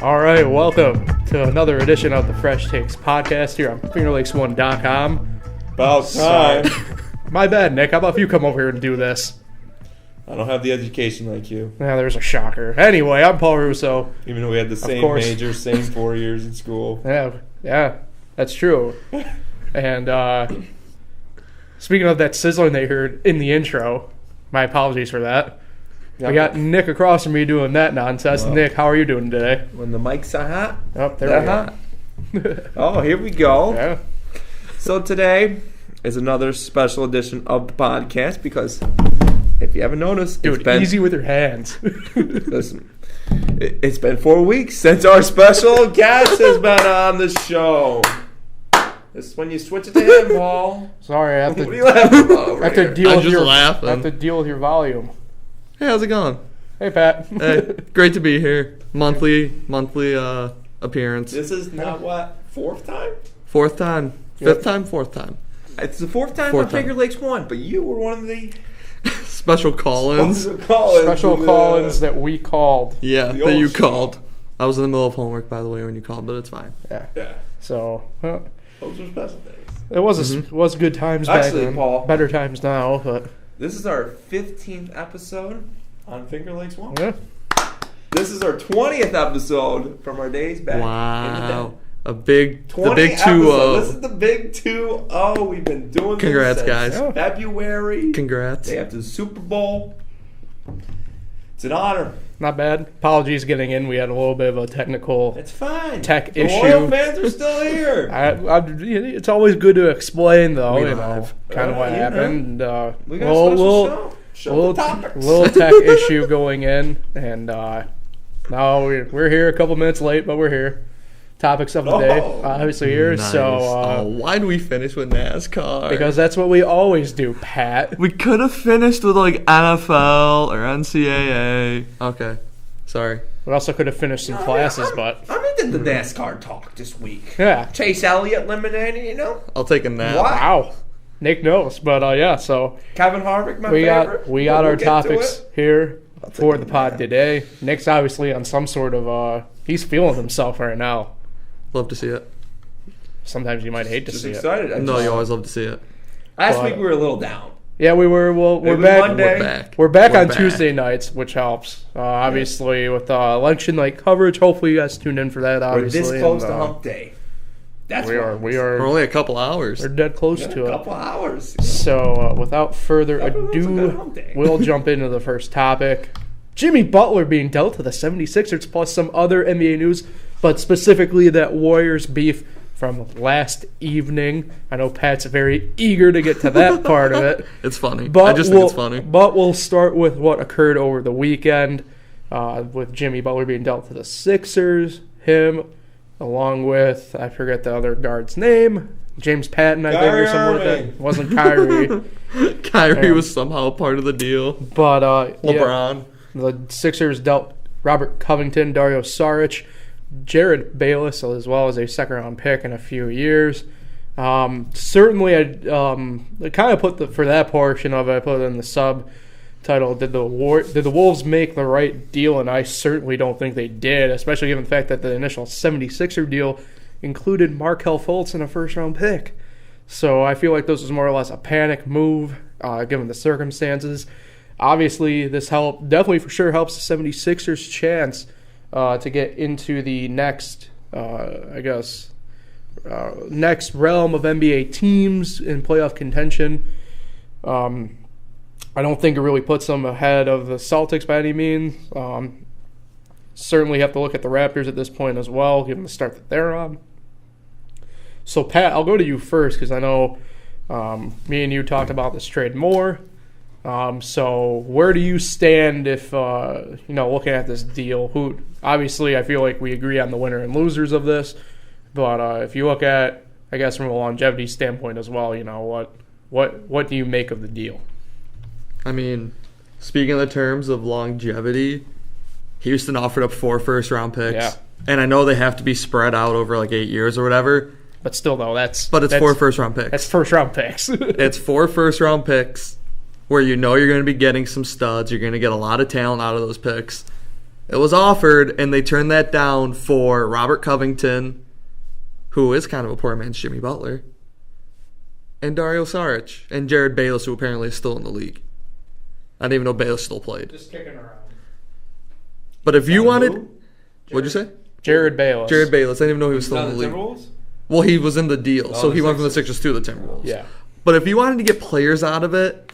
All right, welcome to another edition of the Fresh Takes podcast here on FingerLakes1.com. About time. My bad, Nick. How about if you come over here and do this? I don't have the education like you. Yeah, there's a shocker. Anyway, I'm Paul Russo. Even though we had the same major, same 4 years in school. Yeah, that's true. And speaking of that sizzling they heard in the intro, my apologies for that. Yep. I got Nick across from me doing that nonsense. Well, Nick, how are you doing today? When the mics are hot, Oh, there they're we go. hot. Oh, here we go. Yeah. So today is another special edition of the podcast because if you haven't noticed, Dude, it's been, easy with your hands. listen, it's been 4 weeks since our special guest has been on the show. This is when you switch it to him, Paul. Sorry, I have What are to, you laughing about over I have to here? deal I'm with just your laughing. I have to deal with your volume. Hey, how's it going? Hey, Pat. Hey, great to be here. Monthly appearance. This is not what? Fourth time? Fourth time. Fifth time? Fourth time. It's the fourth time Fourth on time. Finger Lakes 1, but you were one of the Special call-ins. Special call-ins that we called. Yeah, The that you old called. I was in the middle of homework, by the way, when you called, but it's fine. Yeah. So, Those are special days. it was good times back Actually, then. Paul. Better times now, but This is our 15th episode. On Finger Lakes 1? yeah. This is our 20th episode from our days back in the Wow. day. The big 20 2-0. episodes. This is the big 2-0. We've been doing Congrats, this guys. since February. Congrats. Day after the Super Bowl. It's an honor. Not bad. Apologies getting in. We had a little bit of a technical. It's fine. Tech the issue. Royal fans are still here. It's always good to explain, though. We You know. know, kind of what happened. We got a special show. Show little, the topics. little tech issue going in, and now we're here a couple minutes late, but we're here. Topics of the day, Oh. obviously here. Nice. So Why do we finish with NASCAR? because that's what we always do, Pat. we could have finished with like NFL or NCAA. Okay. Sorry. We also could have finished some classes, but I'm into the NASCAR talk this week. yeah. Chase Elliott eliminated, you know? I'll take a nap. Wow. Wow. Nick knows, but yeah. So Kevin Harvick, my we favorite. got our We'll get to topics it. here for take the a pod nap. today. Nick's obviously on some sort of he's feeling himself right now. Love to see it. Sometimes you might hate to Just see it. excited. No, you always love to see it. Last But- week we were a little down. Yeah, we were. Well, we're was back. Monday. We're back. We're back We're on back. Tuesday nights, which helps. Obviously, with election night coverage. Hopefully, you guys tune in for that. We're Obviously, this close and, to hump day. That's we what are. I'm We We're are. only a couple hours. We're dead close Yeah, to a it. couple hours. So, without further That was a good ado, hump day. we'll jump into the first topic. Jimmy Butler being dealt to the 76ers, plus some other NBA news, but specifically that Warriors beef from last evening. I know Pat's very eager to get to that part of it. It's funny. But I just think it's funny. But we'll start with what occurred over the weekend with Jimmy Butler being dealt to the Sixers. Him, along with, I forget the other guard's name, James Patton, I think, or something like that. Kyrie. It wasn't Kyrie. Kyrie was somehow a part of the deal. But yeah, LeBron. the Sixers dealt Robert Covington, Dario Saric, Jared Bayless, as well as a second-round pick in a few years. Certainly, I kind of put for that portion of it, I put it in the subtitle, did the Wolves make the right deal? And I certainly don't think they did, especially given the fact that the initial 76er deal included Markelle Fultz and a first-round pick. So I feel like this was more or less a panic move, given the circumstances. Obviously, this definitely for sure helps the 76ers' chance to get into the next, next realm of NBA teams in playoff contention. I don't think it really puts them ahead of the Celtics by any means. Certainly have to look at the Raptors at this point as well, given the start that they're on. So, Pat, I'll go to you first because I know me and you talked about this trade more. So where do you stand if, looking at this deal? Obviously, I feel like we agree on the winner and losers of this. But if you look at, I guess, from a longevity standpoint as well, what do you make of the deal? I mean, speaking of the terms of longevity, Houston offered up 4 first-round picks. Yeah. And I know they have to be spread out over like 8 years or whatever. But still, though, it's 4 first-round picks. That's first-round picks. It's 4 first-round picks where you know you're going to be getting some studs. You're going to get a lot of talent out of those picks. It was offered, and they turned that down for Robert Covington, who is kind of a poor man's Jimmy Butler, and Dario Saric, and Jared Bayless, who apparently is still in the league. I didn't even know Bayless still played. Just kicking around. But if you wanted... What'd you say? Jared Bayless. Jared Bayless. I didn't even know he was still in the league. Timberwolves? Well, he was in the deal, so the he went from the Sixers. Sixers to the Timberwolves. Yeah. But if you wanted to get players out of it,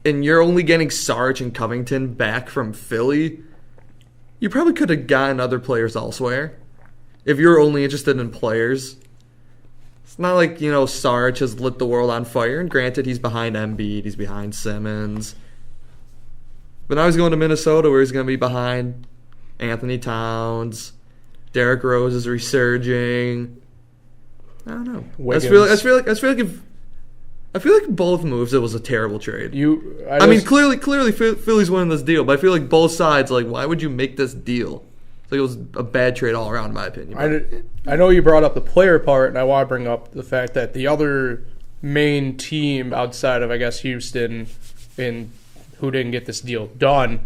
and you're only getting Saric and Covington back from Philly, you probably could have gotten other players elsewhere. If you're only interested in players, it's not like, Saric has lit the world on fire. And granted, he's behind Embiid, he's behind Simmons. But now he's going to Minnesota, where he's going to be behind Anthony Towns. Derrick Rose is resurging. I don't know. I feel like both moves, it was a terrible trade. I mean, clearly Philly's winning this deal, but I feel like both sides, why would you make this deal? Like, it was a bad trade all around, in my opinion. I know you brought up the player part, and I want to bring up the fact that the other main team outside of, I guess, Houston, who didn't get this deal done,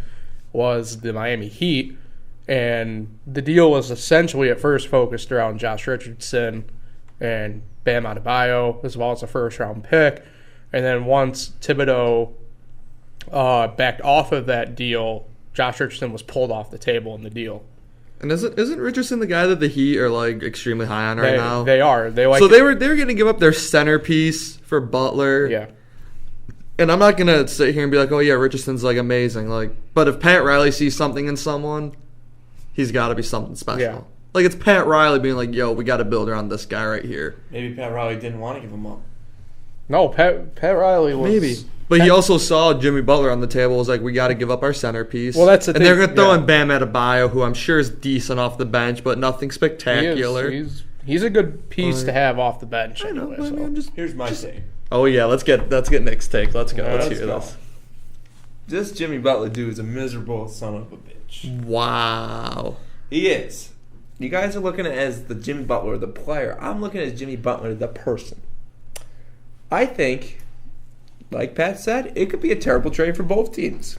was the Miami Heat. And the deal was essentially at first focused around Josh Richardson and Bam Adebayo, as well as a first-round pick. And then once Thibodeau backed off of that deal, Josh Richardson was pulled off the table in the deal. And isn't Richardson the guy that the Heat are extremely high on right now? They are. So they were going to give up their centerpiece for Butler. Yeah. And I'm not going to sit here and be like, oh yeah, Richardson's Amazing. But if Pat Riley sees something in someone, he's got to be something special. Yeah. It's Pat Riley being like, yo, we got to build around this guy right here. Maybe Pat Riley didn't want to give him up. No, Pat Riley was... Maybe. But he also saw Jimmy Butler on the table, was like, we got to give up our centerpiece. Well, that's the thing. And they're going to throw in Bam Adebayo, who I'm sure is decent off the bench, but nothing spectacular. He's a good piece to have off the bench. I know. Anyway, I mean, Here's my take. Oh, yeah, let's get Nick's take. Let's go. Let's hear go. this. This Jimmy Butler dude is a miserable son of a bitch. Wow. He is. You guys are looking at it as the Jimmy Butler, the player. I'm looking at Jimmy Butler, the person. I think, like Pat said, it could be a terrible trade for both teams.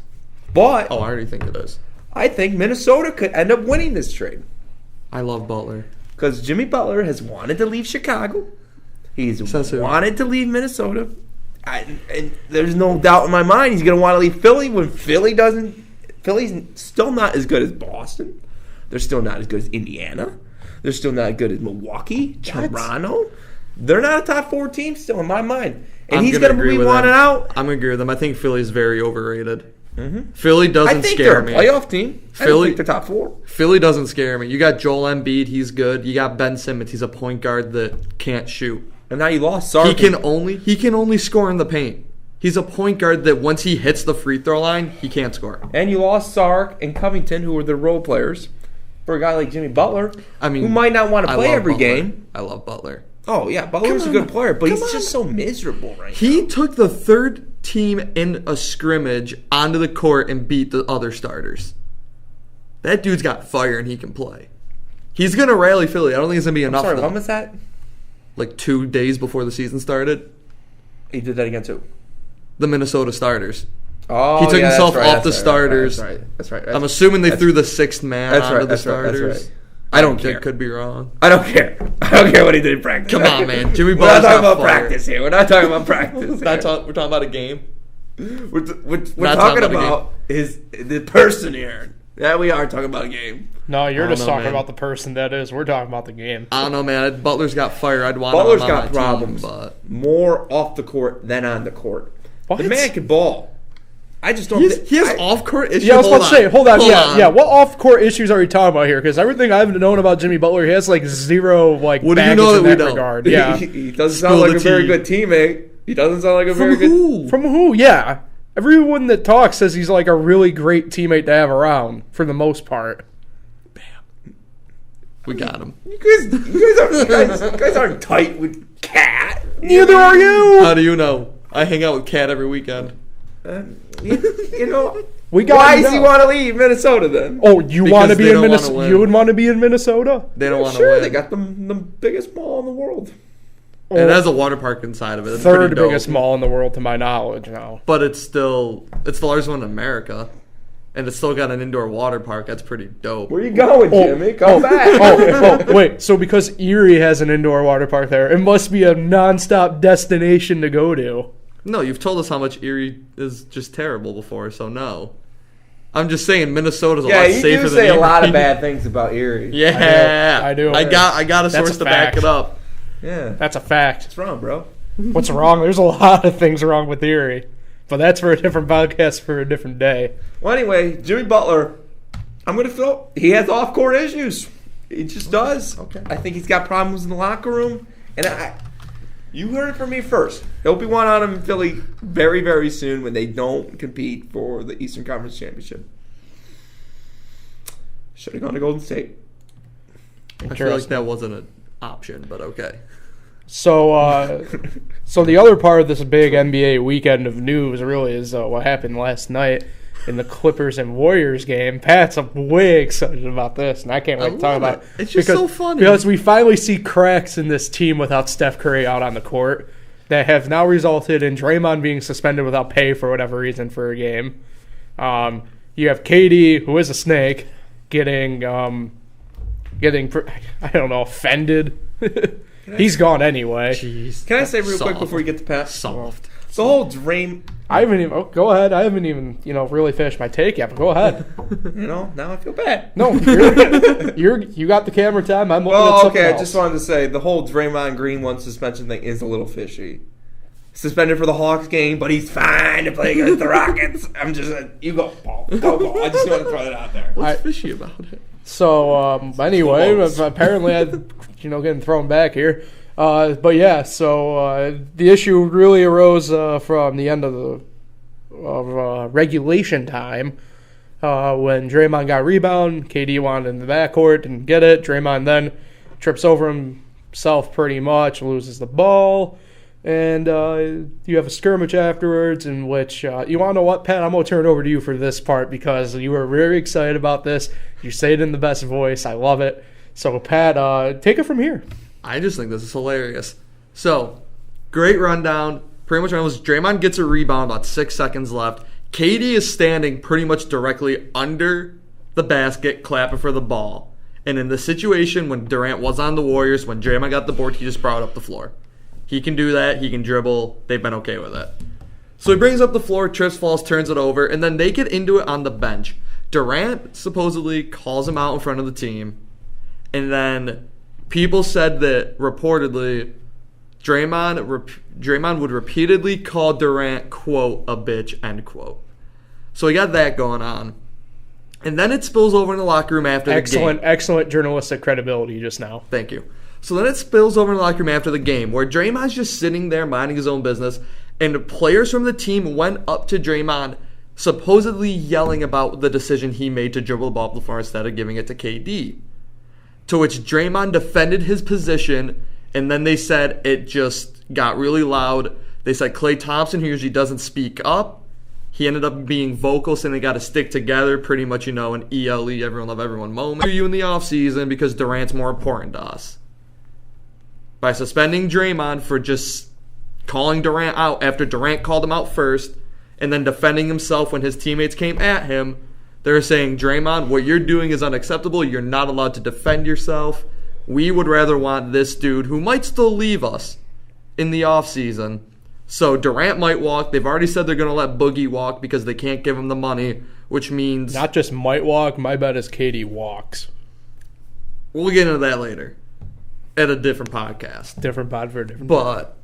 But Oh, I already think it is. I think Minnesota could end up winning this trade. I love Butler. Because Jimmy Butler has wanted to leave Chicago. He's wanted to leave Minnesota. And there's no doubt in my mind he's going to want to leave Philly when Philly doesn't. Philly's still not as good as Boston. They're still not as good as Indiana. They're still not as good as Milwaukee, Toronto. They're not a top 4 team still in my mind. And he's going to be wanted out. I'm going to agree with them. I think Philly's very overrated. Mm-hmm. Philly doesn't scare me. I think they're a playoff team. I don't think they're top 4. Philly doesn't scare me. You got Joel Embiid. He's good. You got Ben Simmons. He's a point guard that can't shoot. And now you lost Sark. He can only score in the paint. He's a point guard that once he hits the free throw line, he can't score. And you lost Sark and Covington, who were the role players, for a guy like Jimmy Butler, who might not want to play every game. I love Butler. Oh, yeah, Butler's a good player, but he's just so miserable right now. He took the third team in a scrimmage onto the court and beat the other starters. That dude's got fire and he can play. He's going to rally Philly. I don't think it's going to be enough. Sorry, when was that? 2 days before the season started. He did that against who? The Minnesota starters. Oh, he took himself off the starters. That's right. I'm assuming they threw the 6th man onto the starters. That's right. I don't care. Could be wrong. I don't care. I don't care what he did in practice. Come on, man. Jimmy We're not Butler's talking about fire. practice here. We're not talking about practice. We're talking about a game. We're talking about the person here. Yeah, we are talking about a game. No, you're just talking man. about the person that is. We're talking about the game. I don't know, man. Butler's got fire. I'd want Butler's him on got my problems. team, but More off the court than on the court. What? The man can ball. I just don't. he has off-court issues. Yeah, I was about to say, hold on. Yeah. What off-court issues are we talking about here? Because everything I've known about Jimmy Butler, he has zero What do you baggage know in that we that don't? regard. Yeah, he doesn't sound like a very good teammate. He doesn't sound like a very good. Who? from who? Yeah, everyone that talks says he's like a really great teammate to have around for the most part. We got him. You guys aren't tight with Cat. Neither are you. How do you know? I hang out with Kat every weekend. You know. We got Why him does he now. want to leave Minnesota then? Oh, you want to Because be they in don't wanna Minnesota? win. You would want to be in Minnesota? They don't want to Sure, win. they got the biggest mall in the world. It has a water park inside of it. It's Third pretty dope. biggest mall in the world, to my knowledge. Now, But it's the largest one in America. and it's still got an indoor water park, that's pretty dope. Where you going, Jimmy? Come back. Wait. So because Erie has an indoor water park there, it must be a nonstop destination to go to. No, you've told us how much Erie is just terrible before, so no. I'm just saying Minnesota's a lot safer than Erie. Yeah, you do say a lot of bad things about Erie. Yeah, I do. I got a source to back it up. Yeah. That's a fact. What's wrong, bro? What's wrong? There's a lot of things wrong with Erie. But that's for a different podcast for a different day. Well, anyway, Jimmy Butler, I'm going to feel he has off-court issues. He just does. Okay. I think he's got problems in the locker room. And you heard it from me first. He'll be one on him in Philly very, very soon when they don't compete for the Eastern Conference Championship. Should have gone to Golden State. I feel like that wasn't an option, but okay. So, so the other part of this big NBA weekend of news really is what happened last night in the Clippers and Warriors game. Pat's way excited about this, and I can't wait to talk about it. It's just so funny. Because we finally see cracks in this team without Steph Curry out on the court that have now resulted in Draymond being suspended without pay for whatever reason for a game. You have KD, who is a snake, getting I don't know, offended. He's gone anyway. Jeez. Can I say real quick before you get to Pat? Soft. The whole Draymond, I haven't even. Oh, go ahead. I haven't even really finished my take yet. But go ahead. now I feel bad. No, you got the camera time. I'm looking at something else. I just wanted to say the whole Draymond Green one suspension thing is a little fishy. Suspended for the Hawks game, but he's fine to play against the Rockets. I'm just you go ball. I just want to throw that out there. What's fishy about it? So anyway, apparently I'm getting thrown back here. But yeah, so the issue really arose from the end of regulation time when Draymond got rebound. KD wanted in the backcourt, didn't get it. Draymond then trips over himself pretty much, loses the ball. And you have a skirmish afterwards in which, you want to know what, Pat? I'm going to turn it over to you for this part because you were very excited about this. You say it in the best voice. I love it. So, Pat, take it from here. I just think this is hilarious. So, great rundown. Pretty much Draymond gets a rebound, about 6 seconds left. KD is standing pretty much directly under the basket, clapping for the ball. And in the situation when Durant was on the Warriors, when Draymond got the board, he just brought up the floor. He can do that. He can dribble. They've been okay with it. So he brings up the floor, trips, falls, turns it over, and then they get into it on the bench. Durant supposedly calls him out in front of the team, and then people said that reportedly Draymond would repeatedly call Durant, quote, a bitch, end quote. So we got that going on. And then it spills over in the locker room after the game. Excellent journalistic credibility just now. Thank you. So then it spills over in the locker room after the game, where Draymond's just sitting there minding his own business, and the players from the team went up to Draymond, supposedly yelling about the decision he made to dribble the ball up the floor instead of giving it to KD. To which Draymond defended his position, and then they said it just got really loud. They said Klay Thompson, who usually doesn't speak up, he ended up being vocal, saying they got to stick together, pretty much, an ELE, everyone love everyone moment. For you in the offseason because Durant's more important to us. By suspending Draymond for just calling Durant out after Durant called him out first, and then defending himself when his teammates came at him, they're saying, Draymond, what you're doing is unacceptable. You're not allowed to defend yourself. We would rather want this dude, who might still leave us in the offseason. So Durant might walk. They've already said they're going to let Boogie walk because they can't give him the money, which means... Not just might walk. My bet is KD walks. We'll get into that later at a different podcast. Different pod for a different But...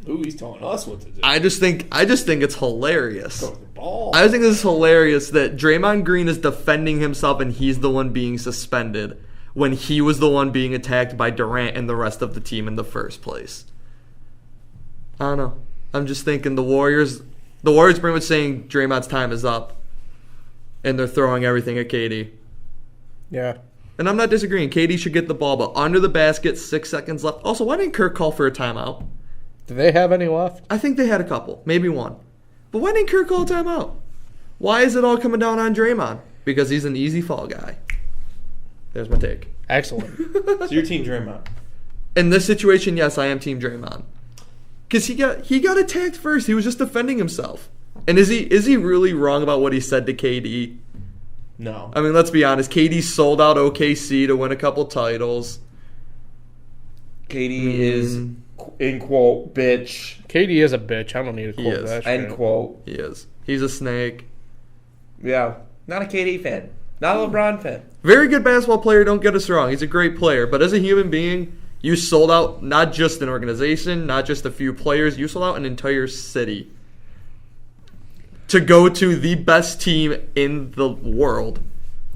Ooh, he's telling us what to do. I just think it's hilarious. Go with the ball. I just think it's hilarious that Draymond Green is defending himself and he's the one being suspended when he was the one being attacked by Durant and the rest of the team in the first place. I don't know. I'm just thinking the Warriors pretty much saying Draymond's time is up, and they're throwing everything at KD. Yeah. And I'm not disagreeing. KD should get the ball, but under the basket, 6 seconds left. Also, why didn't Kirk call for a timeout? Do they have any left? I think they had a couple, maybe one. But why didn't Kirk call a timeout? Why is it all coming down on Draymond? Because he's an easy fall guy. There's my take. Excellent. So you're Team Draymond. In this situation, yes, I am Team Draymond. Because he got attacked first. He was just defending himself. And is he really wrong about what he said to KD? No. I mean, let's be honest. KD sold out OKC to win a couple titles. KD is, in quote, bitch. KD is a bitch. I don't need to quote is. that shit. End quote. He is. He's a snake. Yeah. Not a KD fan. Not a LeBron fan. Very good basketball player, don't get us wrong. He's a great player. But as a human being, you sold out not just an organization, not just a few players. You sold out an entire city to go to the best team in the world.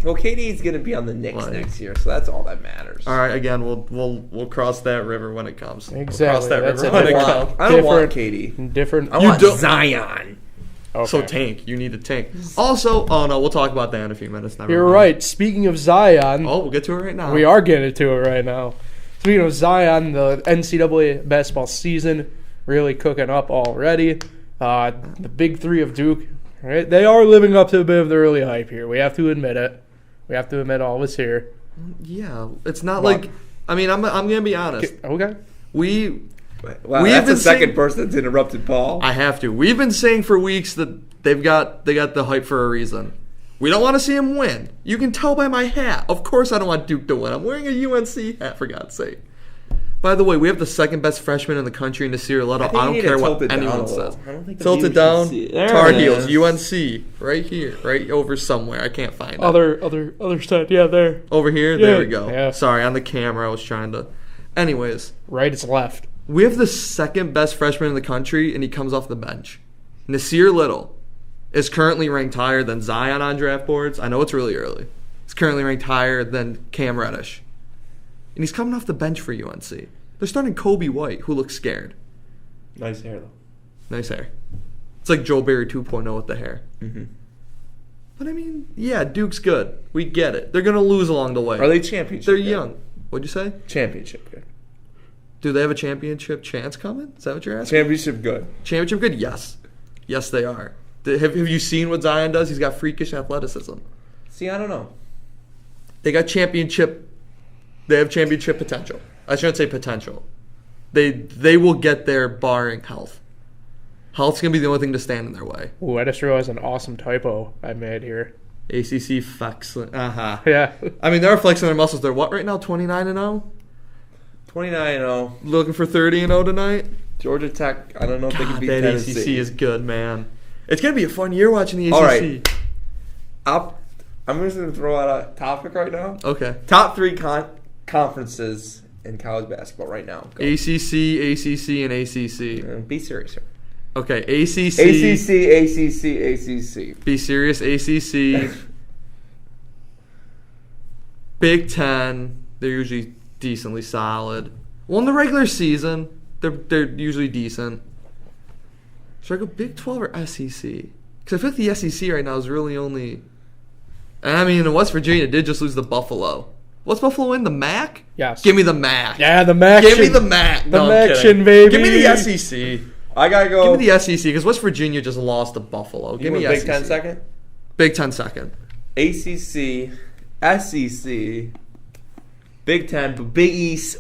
Well, KD's going to be on the Knicks next year, so that's all that matters. All right, again, we'll cross that river when it comes. Exactly. We'll cross that That's river a when it different- comes. I don't want KD. Different. I want don't- Zion. Okay. So tank. You need to tank. Also, oh no, we'll talk about that in a few minutes. Never You're mind. right. Speaking of Zion, Oh, we'll get to it right now. we are getting to it right now. Speaking of Zion, the NCAA basketball season really cooking up already. The big three of Duke, right? They are living up to a bit of the early hype here. We have to admit it. We have to admit all of us here. Yeah, it's not like. I mean, I'm gonna be honest. Okay. Wow, We that's have the been second saying- person that's interrupted Paul. I have to. We've been saying for weeks that they got the hype for a reason. We don't want to see him win. You can tell by my hat. Of course, I don't want Duke to win. I'm wearing a UNC hat, for God's sake. By the way, we have the second best freshman in the country in Nasir Little. I don't care what anyone says. Tilt it down. Tar Heels, UNC, right here, right over somewhere. I can't find it. Other side. Yeah, there. Over here. Yeah. There we go. Yeah. Sorry, on the camera, I was trying to. Anyways, Right is left. we have the second best freshman in the country, and he comes off the bench. Nasir Little is currently ranked higher than Zion on draft boards. I know it's really early. He's currently ranked higher than Cam Reddish. And he's coming off the bench for UNC. They're starting Kobe White, who looks scared. Nice hair, though. Nice hair. It's like Joe Barry 2.0 with the hair. Mm-hmm. But I mean, yeah, Duke's good. We get it. They're going to lose along the way. Are they championship? They're good? young. What'd you say? Championship good. Do they have a championship chance coming? Is that what you're asking? Championship good. Championship good? Yes. Yes, they are. Have you seen what Zion does? He's got freakish athleticism. See, I don't know. They got championship. They have championship potential. I shouldn't say potential. They will get there barring health. Health's going to be the only thing to stand in their way. Ooh, I just realized an awesome typo I made here. ACC flexing. Yeah. I mean, they're flexing their muscles. They're what right now? 29-0? 29-0. Looking for 30-0 tonight? Georgia Tech, I don't know if they can God, beat that Tennessee. ACC is good, man. It's going to be a fun year watching the ACC. All right. I'm just going to throw out a topic right now. Okay. Top three conferences in college basketball right now. Go. ACC, and ACC. Be serious here. Okay, ACC. ACC. Be serious, ACC. Big Ten, they're usually decently solid. Well, in the regular season, they're usually decent. Should I go Big 12 or SEC? Because I feel like the SEC right now is really only... And I mean, West Virginia did just lose to Buffalo. What's Buffalo in? The MAC? Yes. Give me the MAC. Yeah, the MAC. Give me the MAC. The No, I'm MAC, kidding. baby. Give me the SEC. I got to go. Give me the SEC because West Virginia just lost to Buffalo. Give me Big SEC. 10 second? Big 10 second. ACC, SEC, Big 10, but Big East,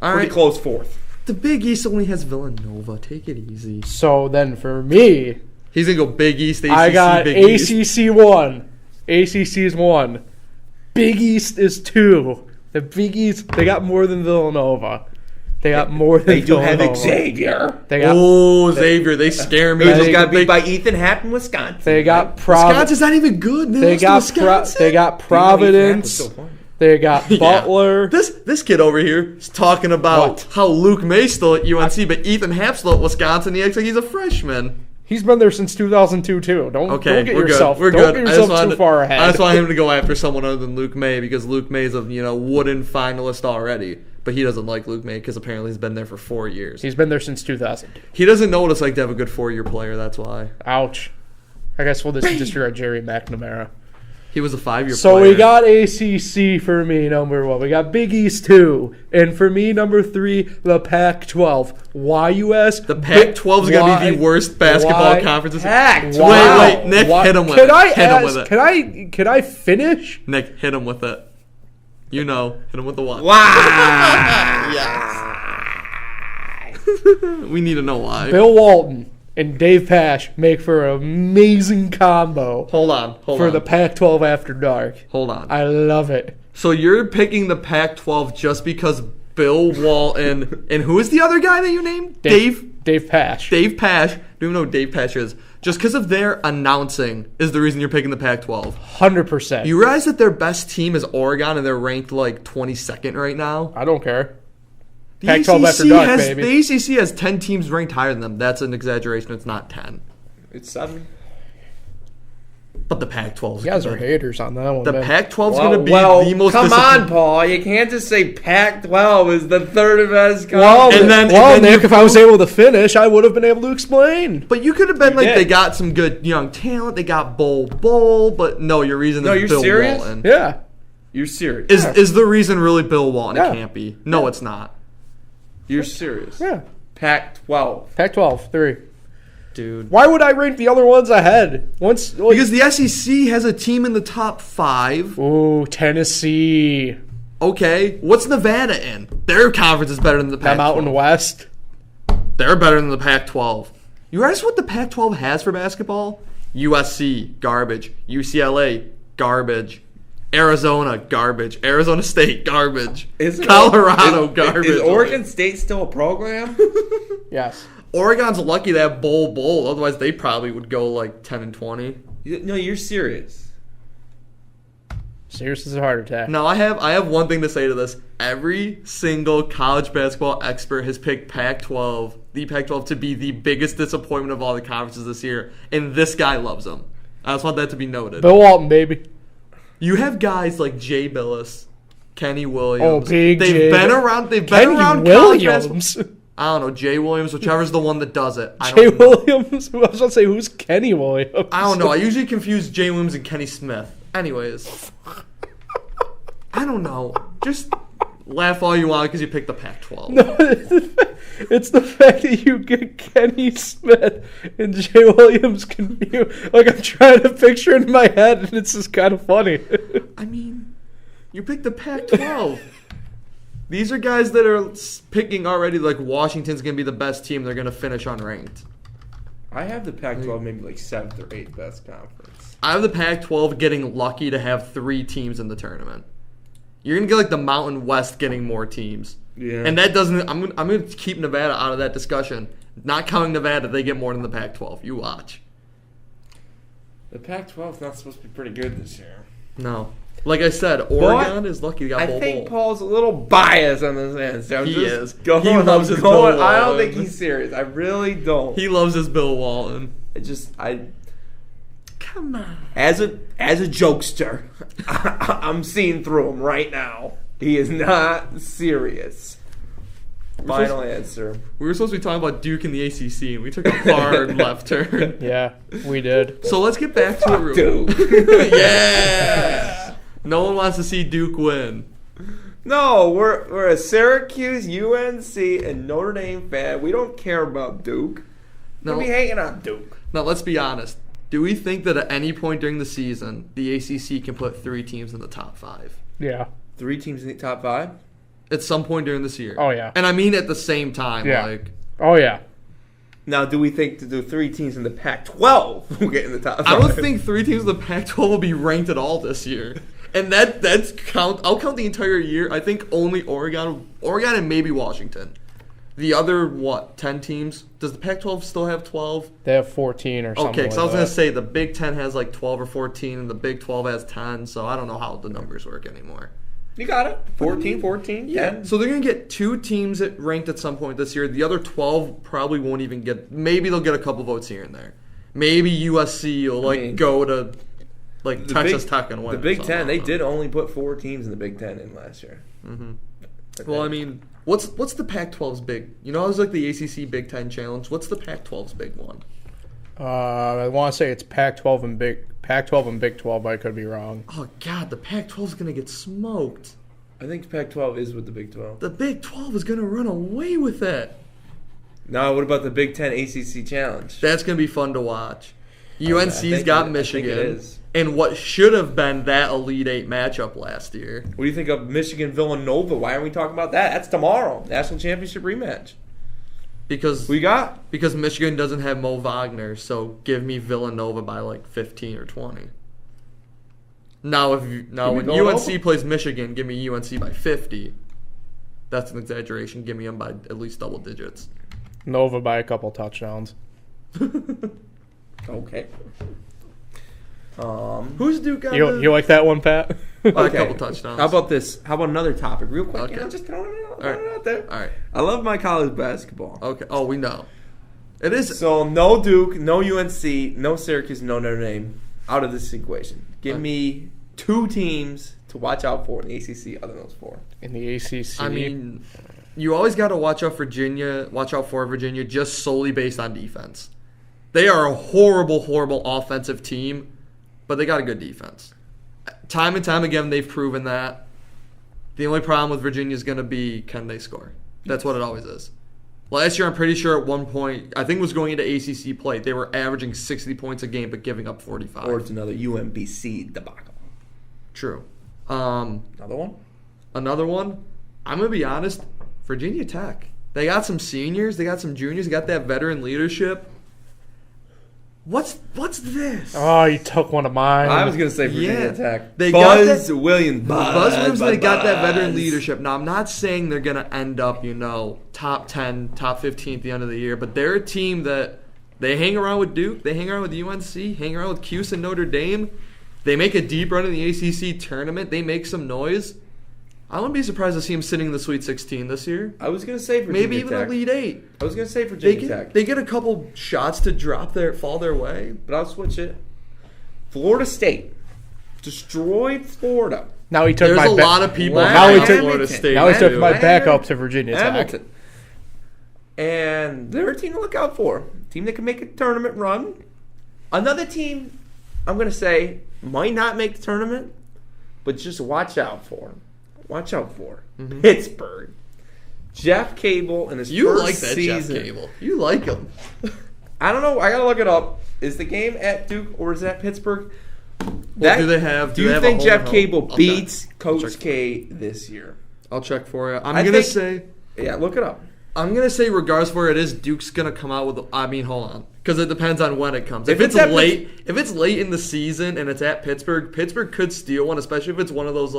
All pretty right. close fourth. The Big East only has Villanova. Take it easy. So then for me, He's going to go Big East, ACC, I got Big East. ACC 1. ACC's 1. Big East is 2. The Big East, they got more than Villanova. They got more than They do Villanova. have Xavier. They got, Oh, Xavier. They scare me. They They just got They- beat by Ethan Hatton, Wisconsin. they got Wisconsin's not even good. They got Providence. They got Yeah. Butler. This kid over here is talking about What? how Luke May still at UNC, but Ethan Happ's still at Wisconsin. He acts like he's a freshman. He's been there since 2002 too. Don't Okay, get we're yourself good. We're don't good. get yourself too far ahead. I just want him to go after someone other than Luke May because Luke May's a wooden finalist already, but he doesn't like Luke May because apparently he's been there for 4 years. He's been there since 2000. He doesn't know what it's like to have a good 4-year player. That's why Ouch. I guess we'll just disregard Jerry McNamara. he was a 5-year. So player. we got ACC for me, number 1. We got Big East 2. And for me, number 3, the Pac-12. YUS. the Pac-12 is gonna be the worst basketball conference. Packed. Wow. Wait, Nick, hit him with Can it. I Hit him ask, with it. Can I finish? Nick, hit him with it. Hit him with the what? Wow. Yes. We need to know why. Bill Walton. and Dave Pash make for an amazing combo Hold on. for the Pac-12 After Dark. Hold on. I love it. So you're picking the Pac-12 just because Bill Walton and who is the other guy that you named? Dave Pash. Dave Pash. I don't even know who Dave Pash is. Just because of their announcing is the reason you're picking the Pac-12. 100%. You realize that their best team is Oregon and they're ranked like 22nd right now? I don't care. The Pac-12 After Dark, baby. The ACC has 10 teams ranked higher than them. That's an exaggeration. It's not 10. It's 7. But the Pac-12 is You guys good. are haters on that one. The man. Pac-12 is going to be the most come on, disappointing. Paul. You can't just say Pac-12 is the third best Well, conference. And then Nick, you- if I was able to finish, I would have been able to explain. But you could have been You like, did. they got some good young talent. They got Bowl. But no, your reason No, is you're Bill serious? Walton. Yeah. You're serious. Is the reason really Bill Walton? Yeah. It can't be. No, it's not. You're serious. Yeah. Pac-12. Pac-12, 3. Dude. Why would I rank the other ones ahead? Because the SEC has a team in the top 5. Ooh, Tennessee. Okay. What's Nevada in? Their conference is better than the The Pac-12. Mountain West. They're better than the Pac-12. You realize what the Pac-12 has for basketball? USC, garbage. UCLA, garbage. Arizona, garbage. Arizona State, garbage. Colorado, garbage. Is Oregon State still a program? Yes. Oregon's lucky to have bowl. Otherwise, they probably would go like 10 and 20. No, you're serious. Serious as a heart attack. Now, I have one thing to say to this. Every single college basketball expert has picked the Pac-12 to be the biggest disappointment of all the conferences this year, and this guy loves them. I just want that to be noted. Bill Walton, baby. You have guys like Jay Billis, Kenny Williams. Oh, big They've Jay. been around. They've been Kenny around college basketball. Williams. I don't know, Jay Williams, whichever's the one that does it. I Jay don't know. Williams? I was going to say, who's Kenny Williams? I don't know. I usually confuse Jay Williams and Kenny Smith. Anyways, I don't know. Just laugh all you want because you picked the Pac-12. No, it's the fact that you get Kenny Smith and Jay Williams confused. Like, I'm trying to picture it in my head, and it's just kind of funny. I mean, you picked the Pac-12. These are guys that are picking already like Washington's going to be the best team. They're going to finish unranked. I have the Pac-12 maybe like 7th or 8th best conference. I have the Pac-12 getting lucky to have 3 teams in the tournament. You're going to get like the Mountain West getting more teams. Yeah. And that doesn't... I'm going to keep Nevada out of that discussion. Not counting Nevada, they get more than the Pac-12. You watch. The Pac-12 is not supposed to be pretty good this year. No. Like I said, Oregon is lucky to get I Bowl. think Paul's a little biased on this answer. He is. He loves his going. Bill I don't Walton. think he's serious. I really don't. He loves his Bill Walton. Come on. As a jokester, I'm seeing through him right now. He is not serious. Final answer. We were supposed to be talking about Duke and the ACC, and we took a hard left turn. Yeah, we did. So let's get back to it real Dude. Yeah. No one wants to see Duke win. No, we're a Syracuse, UNC, and Notre Dame fan. We don't care about Duke. No. We be hating on Duke. Now, let's be honest. Do we think that at any point during the season, the ACC can put 3 teams in the top 5? Yeah. 3 teams in the top 5? At some point during this year. Oh, yeah. And I mean at the same time. Yeah. Like, Oh, yeah. Now, do we think to do 3 teams in the Pac-12 will get in the top 5? I don't think 3 teams in the Pac-12 will be ranked at all this year. And that's count. I'll count the entire year. I think only Oregon and maybe Washington. The other, 10 teams? Does the Pac-12 still have 12? They have 14 or something. Okay, because like I was going that. to say the Big 10 has like 12 or 14, and the Big 12 has 10, so I don't know how the numbers work anymore. You got it. 14, 14, 10. So they're going to get 2 teams ranked at some point this year. The other 12 probably won't even get, maybe they'll get a couple votes here and there. Maybe USC will go to Texas Tech and win. The Big 10, they did only put 4 teams in the Big 10 in last year. Mm-hmm. Well, I mean, what's the Pac-12's big? You know, it was like the ACC Big 10 Challenge. What's the Pac-12's big one? I want to say it's Pac-12 and Big 12, but I could be wrong. Oh, God, the Pac-12's going to get smoked. I think Pac-12 is with the Big 12. The Big 12 is going to run away with it. Now, what about the Big 10 ACC Challenge? That's going to be fun to watch. I UNC's think got it- Michigan. I think it is. And what should have been that Elite 8 matchup last year. What do you think of Michigan Villanova? Why aren't we talking about that? That's tomorrow. National Championship rematch. Because We got because Michigan doesn't have Mo Wagner, so give me Villanova by like 15 or 20. Now when Villanova? UNC plays Michigan, give me UNC by 50. That's an exaggeration. Give me them by at least double digits. Nova by a couple touchdowns. okay. Who's Duke got? You like that one, Pat? By a Okay. couple touchdowns. How about this? How about another topic, real quick? Okay. You know, just throwing it out, right. out there. All right. I love my college basketball. Okay. Oh, we know. It is. So no Duke, no UNC, no Syracuse, no Notre Dame out of this equation. Give me 2 teams to watch out for in the ACC other than those 4. In the ACC. I mean, you always got to watch out for Virginia just solely based on defense. They are a horrible, horrible offensive team, but they got a good defense. Time and time again, they've proven that. The only problem with Virginia is going to be, can they score? That's what it always is. Last year, I'm pretty sure at one point, I think it was going into ACC play, they were averaging 60 points a game but giving up 45. Or it's another UMBC debacle. True. Another one? Another one, I'm going to be honest, Virginia Tech. They got some seniors, they got some juniors, they got that veteran leadership. What's this? Oh, you took one of mine. I was going to say Virginia Yeah. Tech. They got Buzz that- Williams. Buzz Williams, they got that veteran Buzz. leadership. Now, I'm not saying they're going to end up, top 10, top 15 at the end of the year, but they're a team that they hang around with Duke, they hang around with UNC, hang around with Cuse and Notre Dame. They make a deep run in the ACC tournament. They make some noise. I wouldn't be surprised to see them sitting in the Sweet 16 this year. I was going to say Virginia Maybe even Tech. Elite 8. I was going to say Virginia Tech. They get a couple shots to fall their way. But I'll switch it. Florida State destroyed Florida. Now he took There's my a lot of people now he on took Florida State. Now he took too. my backup to Virginia Tech. Hamilton. And they're a team to look out for. A team that can make a tournament run. Another team, I'm going to say, might not make the tournament, but just watch out for. Watch out for. Mm-hmm. Pittsburgh. Jeff Cable in his You first like that season. Jeff Cable. You like him. I don't know. I got to look it up. Is the game at Duke or is it at Pittsburgh? What do they have? Do you have a think home Jeff and home? Cable I'll beats check. Coach K this year? I'll check for you. I I'm gonna think- say. Yeah, look it up. I'm gonna say, regardless where it is, Duke's gonna come out with. Hold on, because it depends on when it comes. If it's at late, if it's late in the season and it's at Pittsburgh, Pittsburgh could steal one, especially if it's one of those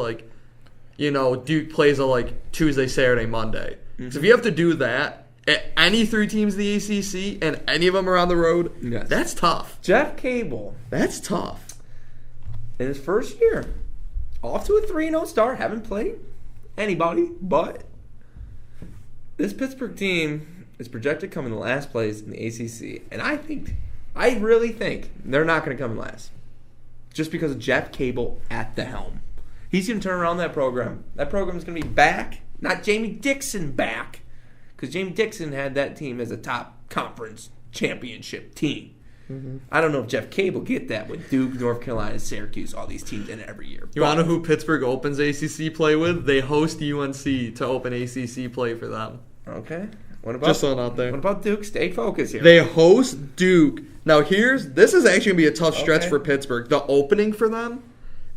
Duke plays a Tuesday, Saturday, Monday. So if you have to do that at any 3 teams in the ACC and any of them are on the road, Yes. that's tough. Jeff Cable That's tough. in his first year, off to a 3-0 start. Haven't played anybody, but this Pittsburgh team is projected to come in the last place in the ACC, and I really think they're not going to come in last, just because of Jeff Cable at the helm. He's going to turn around that program. That program is going to be back, not Jamie Dixon back, because Jamie Dixon had that team as a top conference championship team. Mm-hmm. I don't know if Jeff Cable get that with Duke, North Carolina, Syracuse, all these teams in it every year. You want to know who Pittsburgh opens ACC play with? They host UNC to open ACC play for them. Okay. What about Just throwing out there. What about Duke? Stay focused here. They host Duke. Now this is actually gonna be a tough stretch Okay. for Pittsburgh. The opening for them,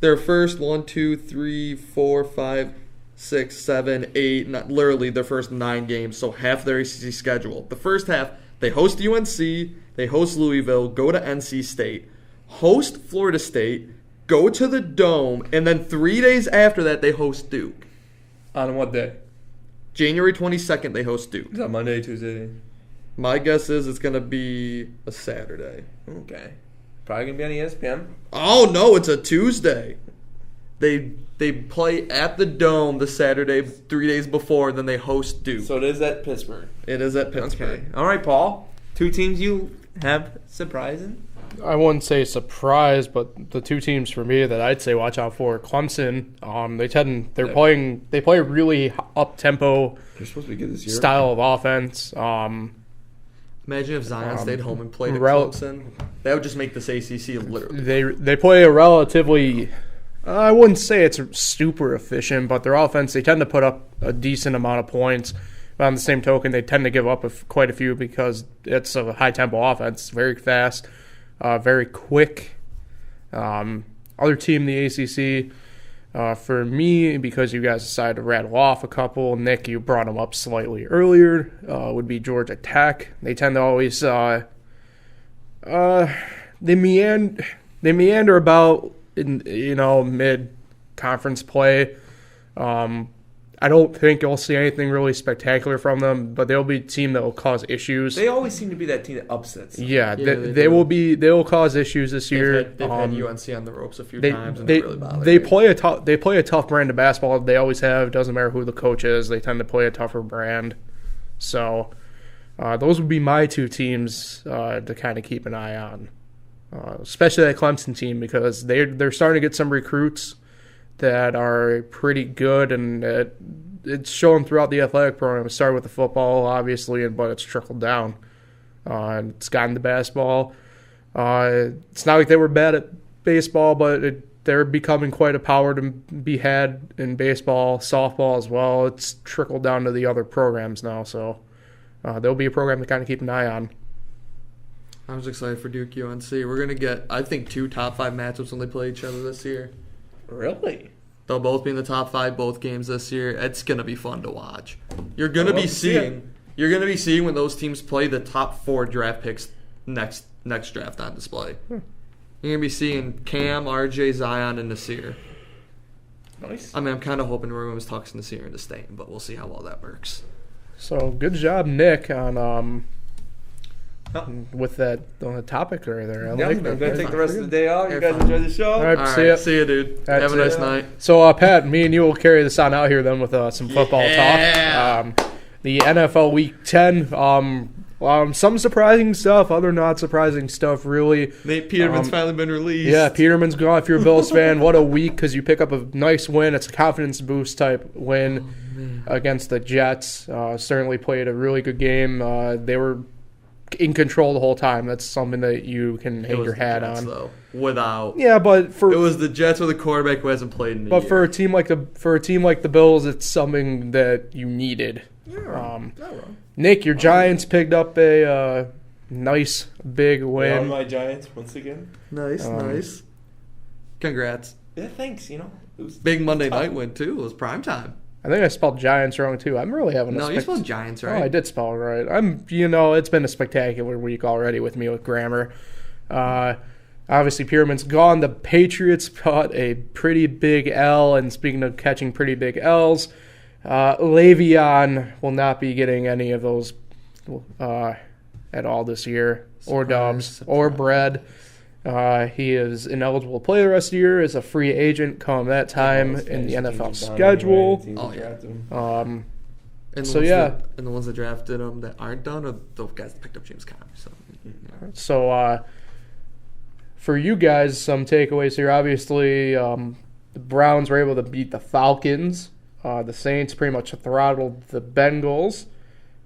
their first 1, 2, 3, 4, 5, 6, 7, 8, literally their first 9 games, so half their ACC schedule. The first half, they host UNC, they host Louisville, go to NC State, host Florida State, go to the Dome, and then 3 days after that, they host Duke. On what day? January 22nd, they host Duke. Is that Monday, Tuesday? My guess is it's going to be a Saturday. Okay. Probably going to be on ESPN. Oh, no, it's a Tuesday. They play at the Dome the Saturday 3 days before, and then they host Duke. So it is at Pittsburgh. It is at Pittsburgh. Okay. All right, Paul. 2 teams you have surprising? I wouldn't say surprised, but the 2 teams for me that I'd say watch out for: Clemson. They play a really up tempo They're supposed to be good this year. style of offense. Imagine if Zion stayed home and played at rel- Clemson. That would just make this ACC literally. They play a relatively, I wouldn't say it's super efficient, but their offense, they tend to put up a decent amount of points. But on the same token, they tend to give up quite a few because it's a high tempo offense. It's very fast, very quick. Other team in the ACC For me, because you guys decided to rattle off a couple, Nick, you brought them up slightly earlier, would be Georgia Tech. They tend to always they meander about in mid-conference play. I don't think you'll see anything really spectacular from them, but they'll be a team that will cause issues. They always seem to be that team that upsets. Yeah, they will cause issues this year. They've had UNC on the ropes a few times, and they really bothered they me. play a tough brand of basketball. They always have. Doesn't matter who the coach is. They tend to play a tougher brand. So those would be my two teams to kind of keep an eye on, especially that Clemson team, because they're starting to get some recruits that are pretty good, and it's shown throughout the athletic program. It started with the football, obviously, but it's trickled down. It's gotten to basketball. It's not like they were bad at baseball, but they're becoming quite a power to be had in baseball, softball as well. It's trickled down to the other programs now, so there'll be a program to kind of keep an eye on. I was excited for Duke UNC. We're going to get, I think, 2 top 5 matchups when they play each other this year. Really? They'll both be in the top 5 both games this year. It's going to be fun to watch. You're going to be seeing when those teams play the top 4 draft picks next draft on display. You're going to be seeing Cam, RJ, Zion, and Nasir. Nice. I mean, I'm kind of hoping Williams talks Nasir into staying, but we'll see how well that works. So good job, Nick, on with that on the topic right there. I'm going to take the rest of the day off. You guys enjoy the show. All right, see ya. See ya, dude. Right, have a nice night. So, Pat, me and you will carry this on out here then with some football talk. The NFL Week 10. Some surprising stuff, other not surprising stuff, really. Nate Peterman's finally been released. Yeah, Peterman's gone. If you're a Bills fan, what a week, because you pick up a nice win. It's a confidence boost type win against the Jets. Certainly played a really good game. They were in control the whole time. That's something that you can hang your hat on. Though, but it was the Jets with a quarterback who hasn't played in a year. But for a team like the Bills, it's something that you needed. Not wrong. Nick, your Giants picked up a nice big win. On my Giants once again. Nice. Congrats. Yeah, thanks. It was big Monday night win too. It was prime time. I think I spelled Giants wrong too. I'm really having you spelled Giants right. Oh, I did spell it right. It's been a spectacular week already with me with grammar. Obviously, Peterman's gone. The Patriots caught a pretty big L, and speaking of catching pretty big L's, Le'Veon will not be getting any of those at all this year, or Dubs, or Bread. He is ineligible to play the rest of the year as a free agent come that time in the NFL schedule. And the ones that drafted him that aren't done are those guys that picked up James Conner. So for you guys, some takeaways here. Obviously, the Browns were able to beat the Falcons. The Saints pretty much throttled the Bengals.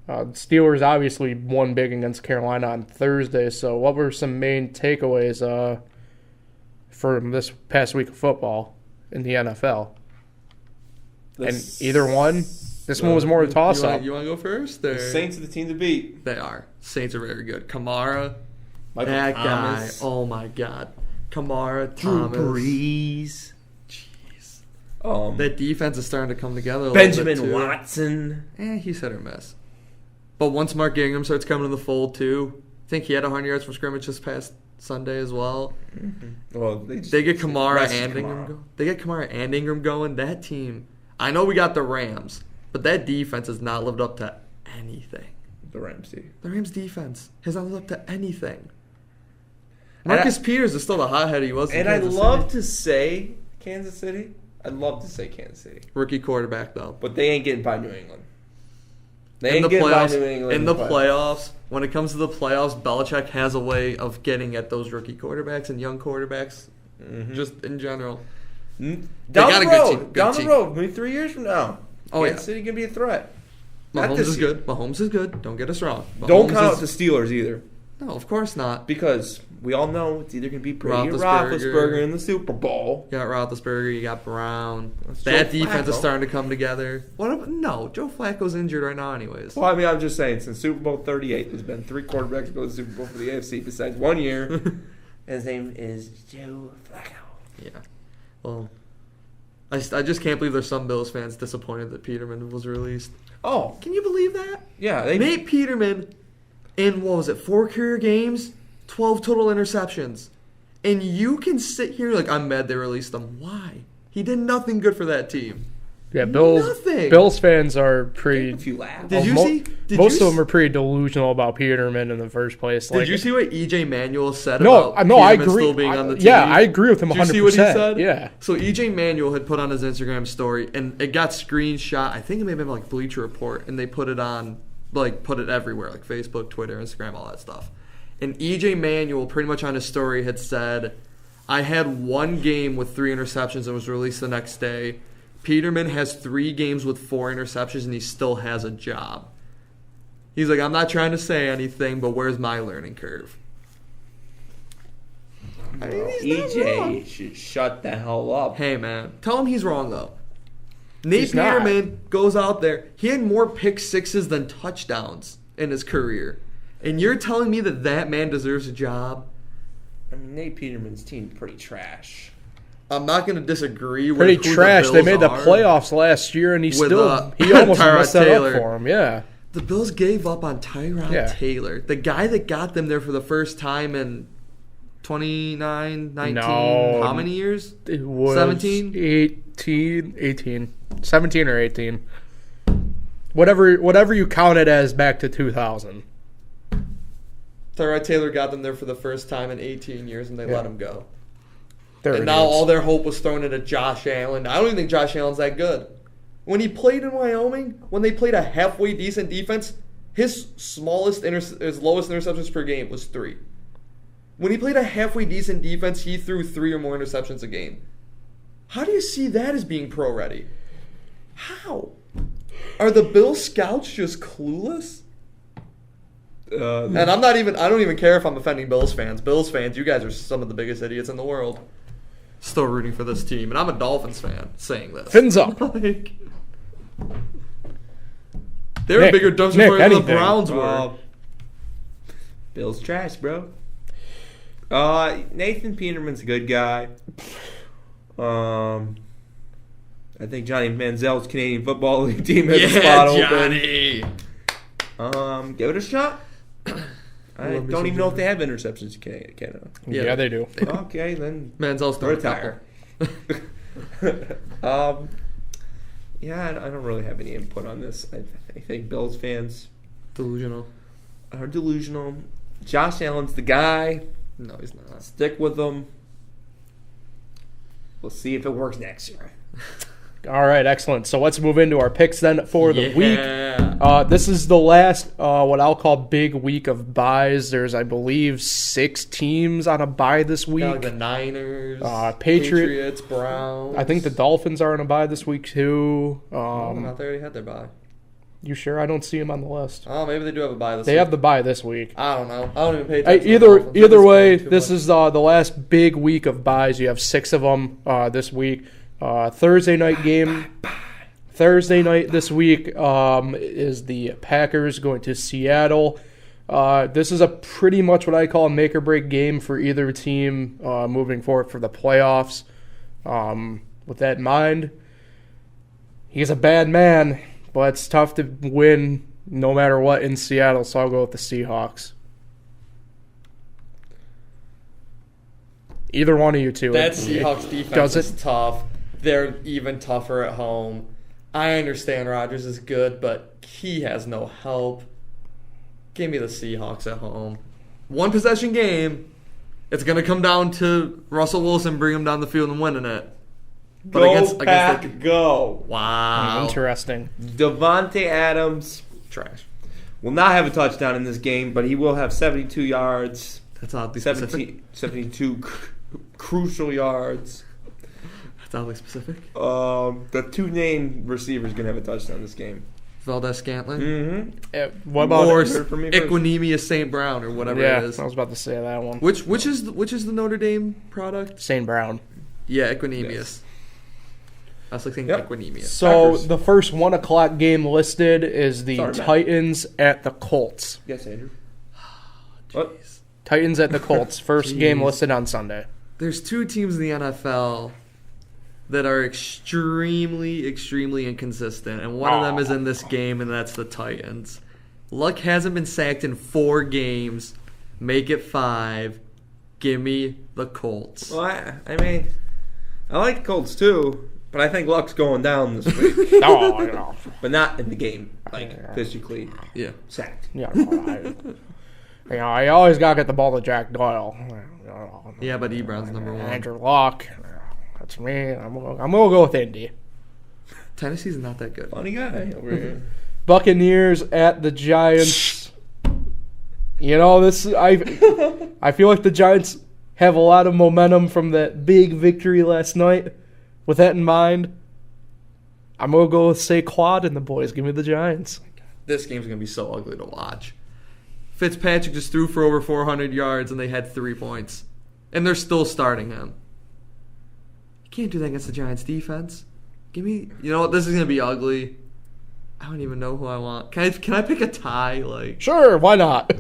The Steelers obviously won big against Carolina on Thursday. So what were some main takeaways from this past week of football in the NFL? And either one? This one was more a toss-up. You want to go first? The Saints are the team to beat. They are. Saints are very good. Kamara, Michael that Thomas. guy. Oh, my God. Kamara, Drew Thomas. Brees. Jeez. That defense is starting to come together a Benjamin little bit, too. Watson. He's hit or miss. But once Mark Ingram starts coming in the fold, too, I think he had 100 yards from scrimmage this past Sunday as well. Mm-hmm. Well, they get Kamara and Ingram going. They get Kamara and Ingram going. That team, I know we got the Rams, but that defense has not lived up to anything. The Rams defense has not lived up to anything. Marcus Peters is still the hothead he was in Kansas City. I'd love to say Kansas City. Rookie quarterback, though. But they ain't getting by New England. In the playoffs, when it comes to the playoffs, Belichick has a way of getting at those rookie quarterbacks and young quarterbacks, just in general. Down the road, maybe 3 years from now, Kansas City can be a threat. Mahomes is good. Mahomes is good. Don't get us wrong. Don't count out the Steelers either. No, of course not. Because we all know it's either going to be Brady or Roethlisberger in the Super Bowl. You got Roethlisberger, you got Brown. That defense is starting to come together. No, Joe Flacco's injured right now anyways. Well, I'm just saying, since Super Bowl 38, there's been 3 quarterbacks go to the Super Bowl for the AFC besides 1 year. And his name is Joe Flacco. Yeah. Well, I just can't believe there's some Bills fans disappointed that Peterman was released. Oh. Can you believe that? Yeah. Nate Peterman, in, 4 career games, 12 total interceptions. And you can sit here like, I'm mad they released him. Why? He did nothing good for that team. Yeah, Bills fans are pretty. If you laugh. Did you see? Most of them are pretty delusional about Peterman in the first place. Did you see what EJ Manuel said about Peterman I agree. Still being on the team? Yeah, I agree with him 100%. Did you see what he said? Yeah. So EJ Manuel had put on his Instagram story, and it got screenshot. I think it may have been like Bleacher Report, and they put it on, put it everywhere, like Facebook, Twitter, Instagram, all that stuff. And EJ Manuel, pretty much on his story, had said, I had 1 game with 3 interceptions and was released the next day. Peterman has 3 games with 4 interceptions, and he still has a job. He's like, I'm not trying to say anything, but where's my learning curve? I mean, EJ should shut the hell up. Hey, man. Tell him he's wrong, though. Nate Peterman goes out there. He had more pick sixes than touchdowns in his career. And you're telling me that man deserves a job? I mean, Nate Peterman's team's pretty trash. I'm not going to disagree with pretty trash. They made the playoffs last year, and he almost messed that up for him. Yeah. The Bills gave up on Tyrod Taylor, the guy that got them there for the first time in 29, 19, how many years? It was 17? 18. 17 or 18. Whatever you count it as back to 2000. Tyrod Taylor got them there for the first time in 18 years, and they let him go. And now all their hope was thrown into Josh Allen. I don't even think Josh Allen's that good. When he played in Wyoming, when they played a halfway decent defense, his lowest interceptions per game was 3. When he played a halfway decent defense, he threw 3 or more interceptions a game. How do you see that as being pro-ready? How? Are the Bills scouts just clueless? And I don't even care if I'm offending Bills fans. Bills fans, you guys are some of the biggest idiots in the world. Still rooting for this team. And I'm a Dolphins fan saying this. Fins up. They're a bigger dumpster fire than the Browns were. Bills trash, bro. Nathan Peterman's a good guy. I think Johnny Manziel's Canadian Football League team has a spot Johnny. open. Give it a shot. I don't even know if they have interceptions in Canada. Yeah, they do. Okay, then Manziel's retire. Yeah, I don't really have any input on this. I think Bills fans are delusional. Josh Allen's the guy. No, he's not. Stick with him. We'll see if it works next year. All right, excellent. So let's move into our picks then for the week. This is the last, what I'll call big week of buys. There's, I believe, 6 teams on a buy this week. Like the Niners, Patriots, Browns. I think the Dolphins are on a buy this week too. They already had their buy. You sure? I don't see them on the list. Oh, maybe they do have a buy this week. They have the buy this week. I don't know. I don't even pay attention. Either way, this is the last big week of buys. You have 6 of them this week. Thursday night game. Thursday night this week is the Packers going to Seattle. This is a pretty much what I call a make or break game for either team moving forward for the playoffs. With that in mind, he's a bad man, but it's tough to win no matter what in Seattle, so I'll go with the Seahawks. Either one of you two. That Seahawks defense is tough. They're even tougher at home. I understand Rodgers is good, but he has no help. Give me the Seahawks at home. 1 possession game. It's going to come down to Russell Wilson bringing him down the field and winning it. But go. Wow. Interesting. Devontae Adams, trash, will not have a touchdown in this game, but he will have 72 yards. That's oddly specific. 72 crucial yards. That's oddly specific. The 2 named receivers going to have a touchdown this game. Valdez-Scantling? Mm-hmm. What about Equinemius St. Brown or whatever it is? I was about to say that one. Which is the Notre Dame product? St. Brown. Yeah, Equinemius. Yes. I was thinking Equinemius. So Packers. The first 1 o'clock game listed is the Titans at the Colts. Yes, Andrew. What? Titans at the Colts. First game listed on Sunday. There's 2 teams in the NFL that are extremely, extremely inconsistent, and one of them is in this game, and that's the Titans. Luck hasn't been sacked in 4 games. Make it 5. Give me the Colts. Well, I mean, I like the Colts too, but I think Luck's going down this week. No. But not in the game, like physically sacked. Yeah, I always gotta get the ball to Jack Doyle. Yeah, but Ebron's number 1. Andrew Luck. That's me. I'm gonna go with Indy. Tennessee's not that good. Funny guy over here. Buccaneers at the Giants. I feel like the Giants have a lot of momentum from that big victory last night. With that in mind, I'm gonna go with Saquon and the boys. Give me the Giants. This game's gonna be so ugly to watch. Fitzpatrick just threw for over 400 yards and they had 3 points, and they're still starting him. You can't do that against the Giants defense. Give me, this is gonna be ugly. I don't even know who I want. Can I pick a tie? Sure, why not?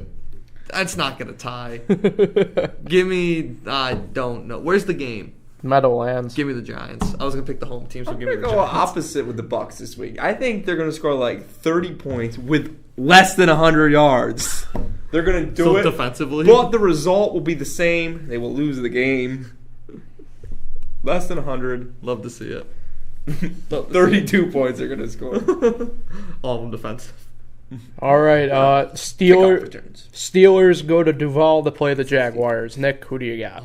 That's not gonna tie. Give me, I don't know. Where's the game? Meadowlands. Give me the Giants. I was gonna pick the home team, so give me the Giants. I'm gonna go opposite with the Bucs this week. I think they're gonna score 30 points with less than 100 yards. They're gonna do it defensively, but the result will be the same. They will lose the game. Less than 100. Love to see it. 32 points they're gonna score. All of them defensive. All right, Steelers go to Duval to play the Jaguars. Nick, who do you got?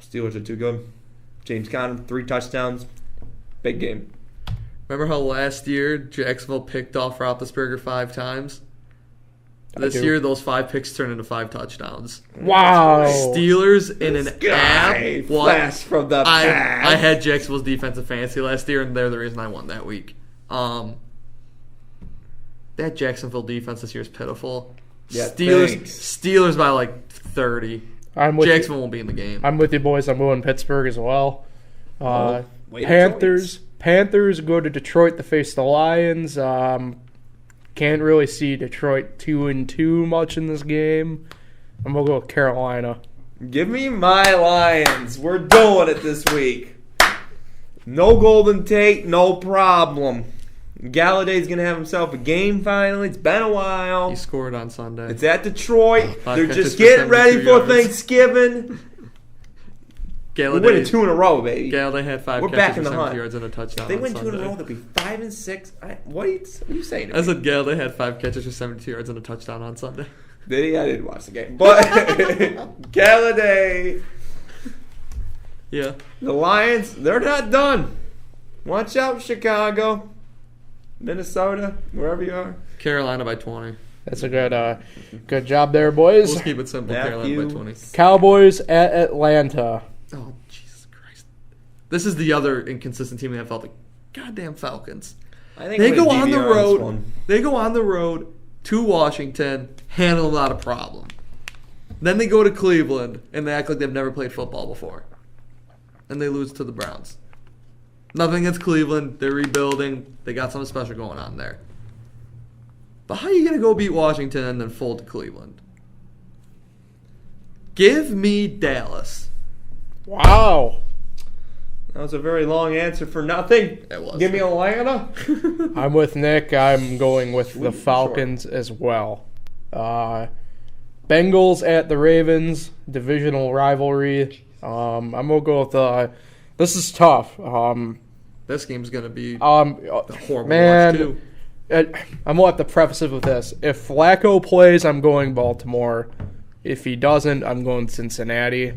Steelers are too good. James Conner, 3 touchdowns. Big game. Remember how last year Jacksonville picked off Roethlisberger 5 times? This year, those 5 picks turned into 5 touchdowns. Wow. Steelers in an app. Flash from the past. I had Jacksonville's defensive fantasy last year, and they're the reason I won that week. That Jacksonville defense this year is pitiful. Yeah, Steelers by 30. Jacksonville won't be in the game. I'm with you, boys. I'm going Pittsburgh as well. Panthers go to Detroit to face the Lions. Can't really see Detroit 2-2 much in this game. I'm going to go with Carolina. Give me my Lions. We're doing it this week. No Golden Tate, no problem. Galladay's going to have himself a game finally. It's been a while. He scored on Sunday. It's at Detroit. They're just getting ready for Thanksgiving. We're winning 2 in a row, baby. Galladay had 5 catches for 70 yards and a touchdown. If they win 2 in a row, they'll be 5-6. What are you saying to me? I said Galladay had 5 catches for 72 yards and a touchdown on Sunday. Did he? I didn't watch the game. But Galladay. Yeah. The Lions, they're not done. Watch out, Chicago. Minnesota, wherever you are. Carolina by 20. That's a good job there, boys. We'll keep it simple. Carolina by 20. Cowboys at Atlanta. Oh, Jesus Christ. This is the other inconsistent team that felt like goddamn Falcons. They go on the road. They go on the road to Washington, handle not a problem. Then they go to Cleveland and they act like they've never played football before. And they lose to the Browns. Nothing against Cleveland. They're rebuilding. They got something special going on there. But how are you going to go beat Washington and then fold to Cleveland? Give me Dallas. Wow. That was a very long answer for nothing. It was. Give me Atlanta. I'm with Nick. I'm going with the Falcons as well. Bengals at the Ravens. Divisional rivalry. I'm going to go with this is tough. This game's going to be horrible man, watch too. I'm going to have to preface it with this. If Flacco plays, I'm going Baltimore. If he doesn't, I'm going Cincinnati.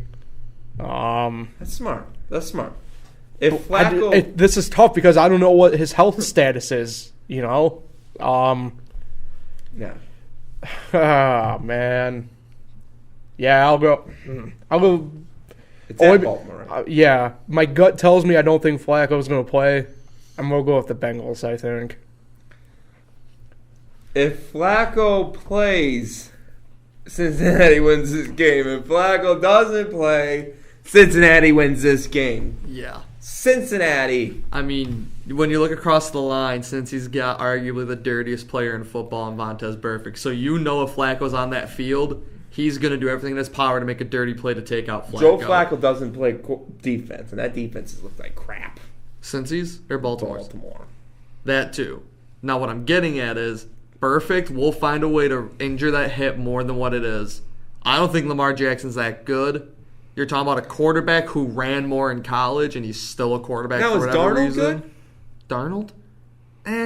That's smart. If Flacco... this is tough because I don't know what his health status is, Yeah. Oh, man. Yeah, I'll go... It's at Baltimore, right? Yeah. My gut tells me I don't think Flacco's going to play. I'm going to go with the Bengals, I think. If Flacco plays, Cincinnati wins this game. If Flacco doesn't play, Cincinnati wins this game. Yeah. Cincinnati. I mean, when you look across the line, since he's got arguably the dirtiest player in football in Vontaze Burfict, so if Flacco's on that field, He's going to do everything in his power to make a dirty play to take out Flacco. Joe Flacco doesn't play defense, and that defense has looked like crap. Cincy's or Baltimore? Baltimore. That too. Now what I'm getting at is, perfect, we'll find a way to injure that hip more than what it is. I don't think Lamar Jackson's that good. You're talking about a quarterback who ran more in college, and he's still a quarterback for whatever Darnold reason. Good? Darnold?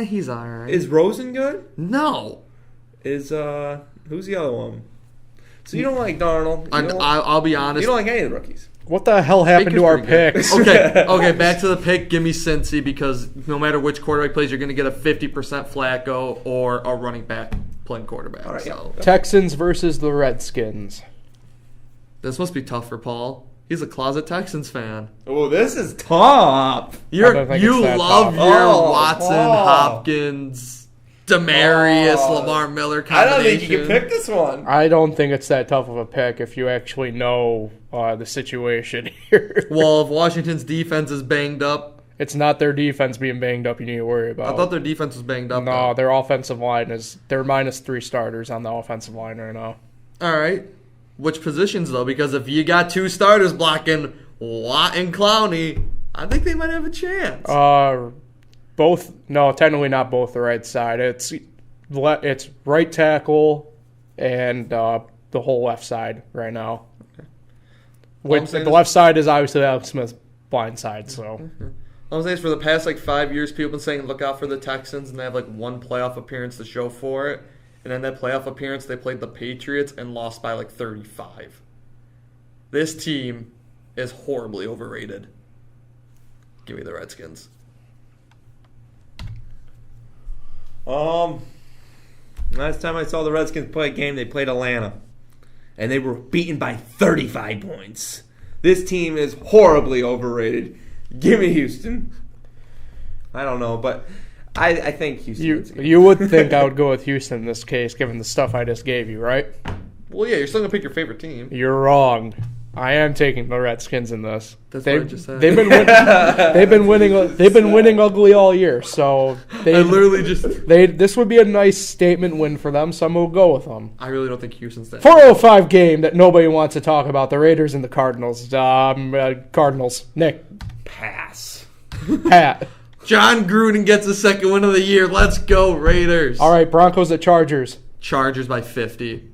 He's all right. Is Rosen good? No. Who's the other one? So you don't like Darnold? I'll be honest. You don't like any of the rookies? What the hell happened to our picks? Okay, back to the pick. Give me Cincy, because no matter which quarterback plays, you're going to get a 50% Flacco or a running back playing quarterback. All right, so. Texans versus the Redskins. This must be tough for Paul. He's a closet Texans fan. Oh, this is tough. You love your Watson, Hopkins, Demarius, Lamar Miller combination. I don't think you can pick this one. I don't think it's that tough of a pick if you actually know the situation here. Well, if Washington's defense is banged up. It's not their defense being banged up you need to worry about. I thought their defense was banged up. No, their offensive line they're -3 starters on the offensive line right now. All right. Which positions, though? Because if you got 2 starters blocking Watt and Clowney, I think they might have a chance. Both. No, technically not both the right side. It's right tackle and the whole left side right now. Okay. The left side is obviously Alex Smith's blind side. So, I'm saying is for the past 5 years, people have been saying look out for the Texans, and they have one playoff appearance to show for it. And in that playoff appearance, they played the Patriots and lost by 35. This team is horribly overrated. Give me the Redskins. Last time I saw the Redskins play a game, they played Atlanta. And they were beaten by 35 points. This team is horribly overrated. Give me Houston. I don't know, but I think Houston. You would think I would go with Houston in this case, given the stuff I just gave you, right? Well, yeah, you're still going to pick your favorite team. You're wrong. I am taking the Redskins in this. That's what I just said. They've been winning. They've been winning ugly all year. So this would be a nice statement win for them. So I'm gonna go with them. I really don't think Houston's that. 4:05 game that nobody wants to talk about. The Raiders and the Cardinals. Cardinals. Nick. Pass. Pat. John Gruden gets a second win of the year. Let's go Raiders. All right, Broncos at Chargers. Chargers by 50.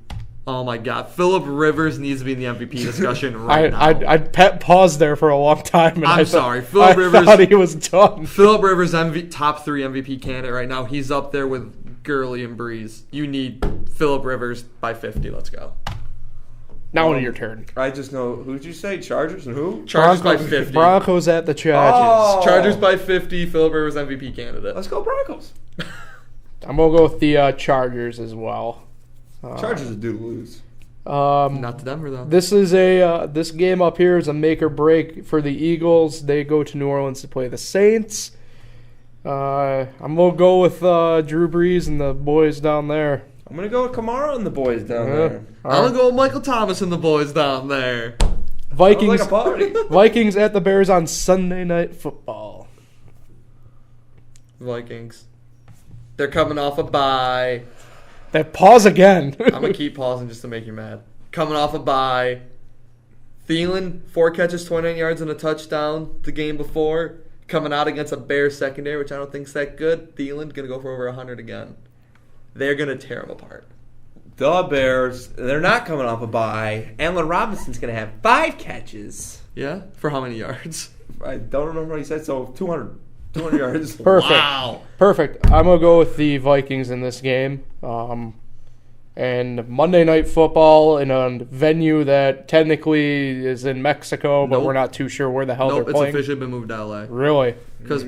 Oh, my God. Phillip Rivers needs to be in the MVP discussion now. I paused there for a long time. I'm sorry. Phillip Rivers. I thought he was done. Phillip Rivers, top 3 MVP candidate right now. He's up there with Gurley and Breeze. You need Phillip Rivers by 50. Let's go. Now your turn. I just know. Who'd you say? Chargers and who? Chargers by 50. Broncos at the Chargers. Oh. Chargers by 50. Phillip Rivers MVP candidate. Let's go Broncos. I'm going to go with the Chargers as well. Chargers do lose. Not to Denver, though. This is this game up here is a make or break for the Eagles. They go to New Orleans to play the Saints. I'm going to go with Drew Brees and the boys down there. I'm going to go with Kamara and the boys down there. I'm going to go with Michael Thomas and the boys down there. Vikings, like a party. Vikings at the Bears on Sunday Night Football. Vikings. They're coming off a bye. That pause again. I'm going to keep pausing just to make you mad. Coming off a bye. Thielen, 4 catches, 29 yards, and a touchdown the game before. Coming out against a Bears secondary, which I don't think's that good. Thielen going to go for over 100 again. They're going to tear them apart. The Bears, they're not coming off a bye. Allen Robinson's going to have 5 catches. Yeah? For how many yards? I don't remember what he said, so 200 yards. Perfect. Wow. Perfect. I'm going to go with the Vikings in this game. And Monday Night Football in a venue that technically is in Mexico, but we're not too sure where the hell they're playing. It's officially been moved to LA. Really? Because,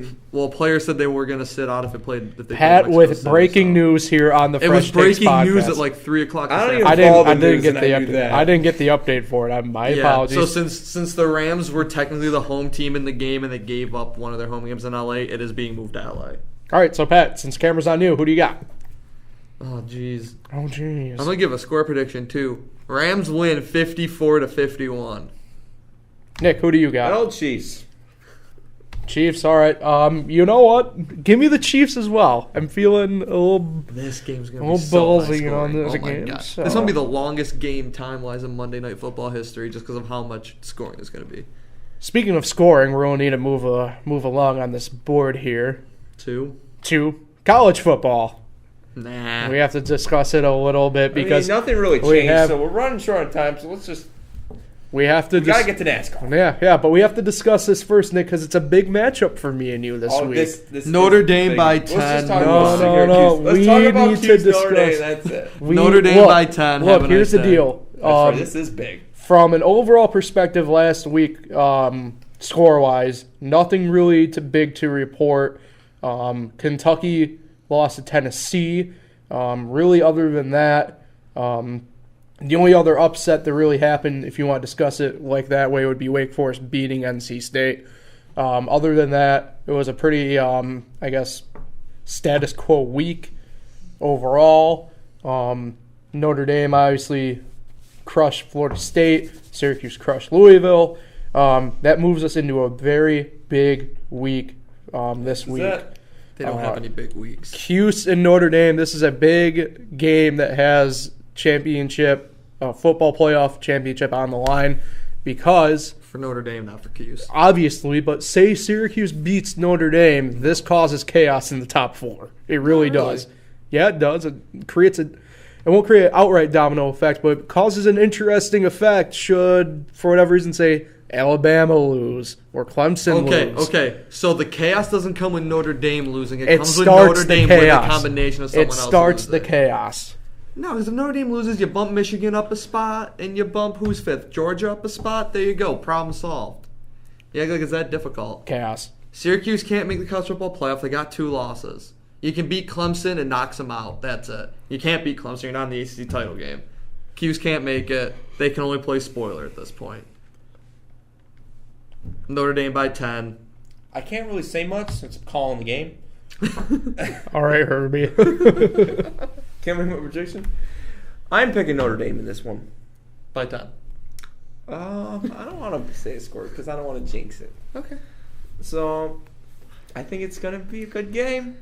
players said they were going to sit out if they played Pat in Mexico with City, breaking news here on the Fresh Takes podcast. It was breaking news at 3 o'clock. I didn't get the update for it. My apologies. So since the Rams were technically the home team in the game and they gave up one of their home games in LA, it is being moved to LA. All right, so Pat, since camera's on you, who do you got? Oh, jeez. I'm going to give a score prediction, too. Rams win 54-51. Nick, who do you got? Old Chiefs. Chiefs, all right. You know what? Give me the Chiefs as well. I'm feeling a little. This game's gonna be so ballsy on this game. God. So. This is gonna be the longest game time-wise in Monday Night Football history, just because of how much scoring is gonna be. Speaking of scoring, we're gonna need to move along on this board here. To college football. Nah. We have to discuss it a little bit because nothing really changed. So we're running short on time. So let's just. We gotta get to NASCAR. Yeah, but we have to discuss this first, Nick, because it's a big matchup for me and you this week. This Notre Dame by 10. Let's talk about we need to discuss. Notre Dame, that's it. Notre Dame by 10. Look, here's the deal. Right, this is big. From an overall perspective, last week, score-wise, nothing really big to report. Kentucky lost to Tennessee. Really, other than that. The only other upset that really happened, if you want to discuss it like that way, would be Wake Forest beating NC State. Other than that, it was a pretty, status quo week overall. Notre Dame obviously crushed Florida State. Syracuse crushed Louisville. That moves us into a very big week this week. They don't have any big weeks. Cuse and Notre Dame, this is a big game that has championship, football playoff championship on the line because... For Notre Dame, not for Cuse. Obviously, but say Syracuse beats Notre Dame, this causes chaos in the top four. It really does. Yeah, it does. It won't create an outright domino effect, but it causes an interesting effect should, for whatever reason, say Alabama lose or Clemson lose. Okay. So the chaos doesn't come with Notre Dame losing. It comes with Notre Dame with a combination of someone else. It starts the chaos. No, because if Notre Dame loses, you bump Michigan up a spot, and you bump who's fifth? Georgia up a spot? There you go. Problem solved. Yeah, like, is that difficult? Chaos. Syracuse can't make the college football playoff. They got 2 losses. You can beat Clemson and knocks them out. That's it. You can't beat Clemson. You're not in the ACC title game. Cuse can't make it. They can only play spoiler at this point. Notre Dame by 10. I can't really say much since I'm calling the game. All right, Herbie. Can't make my prediction. I'm picking Notre Dame in this one. By 10. I don't want to say a score because I don't want to jinx it. Okay. So, I think it's going to be a good game.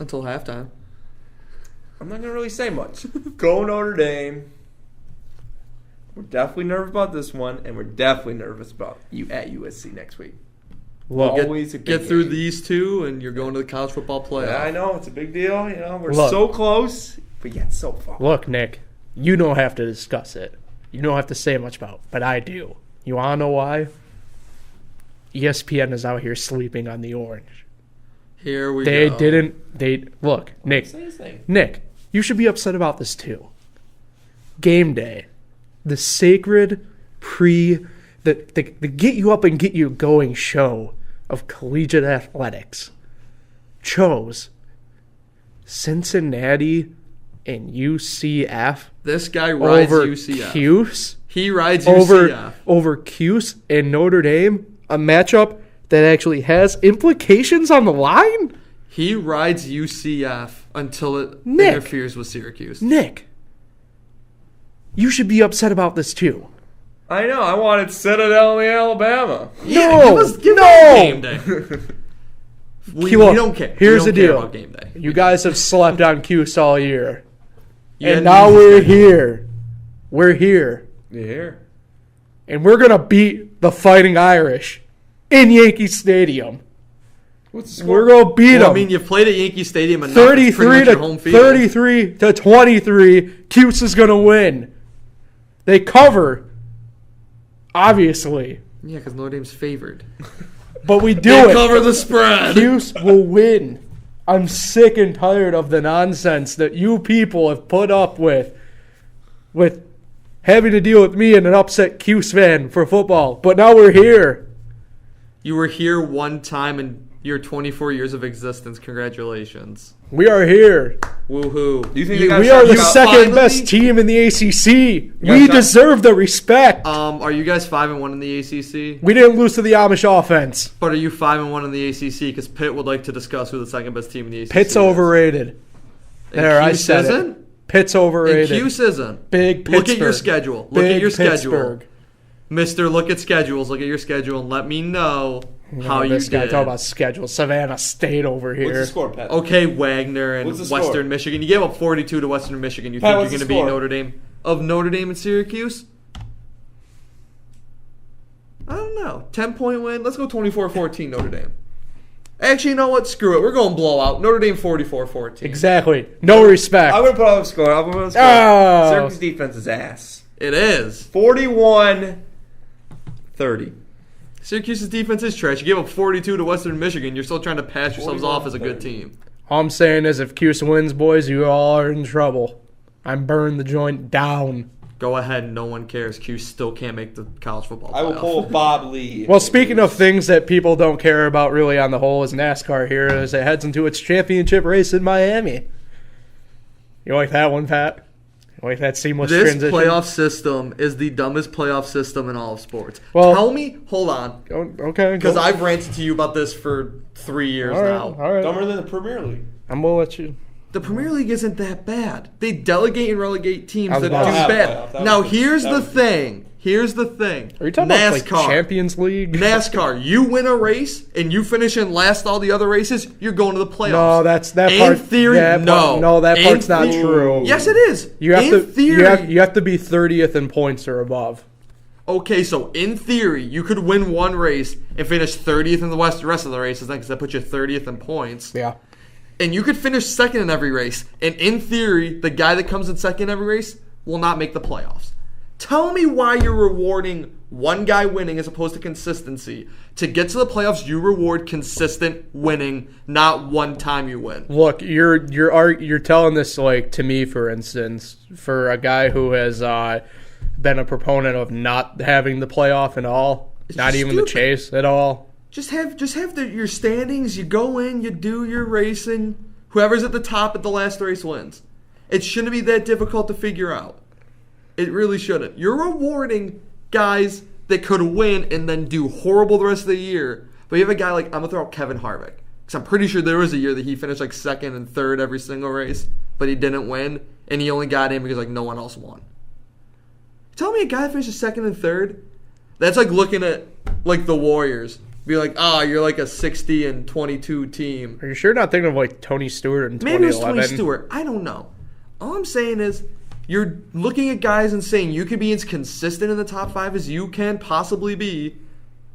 Until halftime. I'm not going to really say much. Go Notre Dame. We're definitely nervous about this one, and we're definitely nervous about you at USC next week. Well, get through these two, and you're going to the college football playoff. Yeah, I know. It's a big deal. We're so close, but yet so far. Look, Nick, you don't have to discuss it. You don't have to say much about it, but I do. You want to know why? ESPN is out here sleeping on the orange. Here we go. Look, Nick, you should be upset about this too. Game day. The sacred the get you up and get you going show of collegiate athletics chose Cincinnati and UCF. This guy rides over UCF. Cuse. He rides UCF. Over Cuse and Notre Dame, a matchup that actually has implications on the line. He rides UCF until it interferes with Syracuse. Nick, you should be upset about this too. I know. I wanted Citadel in Alabama. Give us game day. we don't care. Here's the deal. About game day. You guys have slept on Cuse all year. And now we're here. We're here. You're here. And we're going to beat the Fighting Irish in Yankee Stadium. What's the score? We're going to beat them. I mean, you played at Yankee Stadium and it's pretty much your home field. 33 to 23. Cuse is going to win. They cover. Obviously. Yeah, because Notre Dame's favored. But we do cover the spread. Cuse will win. I'm sick and tired of the nonsense that you people have put up with having to deal with me and an upset Cuse fan for football. But now we're here. You were here one time in your 24 years of existence. Congratulations. We are here. Woohoo. We are the second best team in the ACC. We deserve the respect. Are you guys 5-1 in the ACC? We didn't lose to the Amish offense. But are you 5-1 in the ACC? Because Pitt would like to discuss who the second best team in the ACC Pitt's overrated. There, I said it. Pitt's overrated. And Cuse isn't. Big Pittsburgh. Look at your schedule. Look at your schedule. Mister, look at schedules. Look at your schedule and let me know how you this guy did. talk about schedule. Savannah State over What's the here. score, Pat? Okay, Wagner and What's the score? Western Michigan. You gave up 42 to Western Michigan. You Pat, think you're what's going the to beat score? Notre Dame? Of Notre Dame and Syracuse? I don't know. 10-point win. Let's go 24-14 Notre Dame. Actually, you know what? Screw it. We're going blowout. Notre Dame 44-14. Exactly. No respect. I'm going to put up a score. Oh. Syracuse defense is ass. It is. 41-30. Syracuse's defense is trash. You gave up 42 to Western Michigan. You're still trying to pass yourselves off as a good team. All I'm saying is if Cuse wins, boys, you all are in trouble. I'm burning the joint down. Go ahead. No one cares. Cuse still can't make the college football playoff. I will pull Bob Lee. Well, speaking of things that people don't care about really on the whole is NASCAR here as it heads into its championship race in Miami. You like that one, Pat? You like that seamless This transition? playoff system is the dumbest playoff system in all of sports. Well- Tell me, hold on, Okay. because I've ranted to you about this for 3 years now. All right. Dumber than the Premier League. I'm going to let you. The Premier League isn't that bad. They delegate and relegate teams I was that do about to say. bad. Now, here's that the was- thing. Here's the thing. Are you talking about like Champions League? NASCAR, you win a race and you finish in last all the other races, you're going to the playoffs. No, that's that in part. theory, that no. part, no, that In part's not the- true. Yes, it is. You have in to. theory, You have to be 30th in points or above. Okay, so in theory, you could win one race and finish 30th in the rest of the races, because that puts you 30th in points. Yeah. And you could finish second in every race. And in theory, the guy that comes in second in every race will not make the playoffs. Tell me why you're rewarding one guy winning as opposed to consistency. To get to the playoffs, you reward consistent winning, not one time you win. Look, you're telling this like to me, for instance, for a guy who has been a proponent of not having the playoff at all, not even the chase at all. Just have your standings. You go in, you do your racing. Whoever's at the top at the last race wins. It shouldn't be that difficult to figure out. It really shouldn't. You're rewarding guys that could win and then do horrible the rest of the year. But you have a guy like, I'm going to throw out Kevin Harvick. Because I'm pretty sure there was a year that he finished like second and third every single race. But he didn't win. And he only got in because like no one else won. Tell me a guy that finishes second and third? That's like looking at like the Warriors. Be like, you're like a 60 and 22 team. Are you sure not thinking of like Tony Stewart in Maybe it was 2011? Tony Stewart. I don't know. All I'm saying is you're looking at guys and saying you could be as consistent in the top 5 as you can possibly be,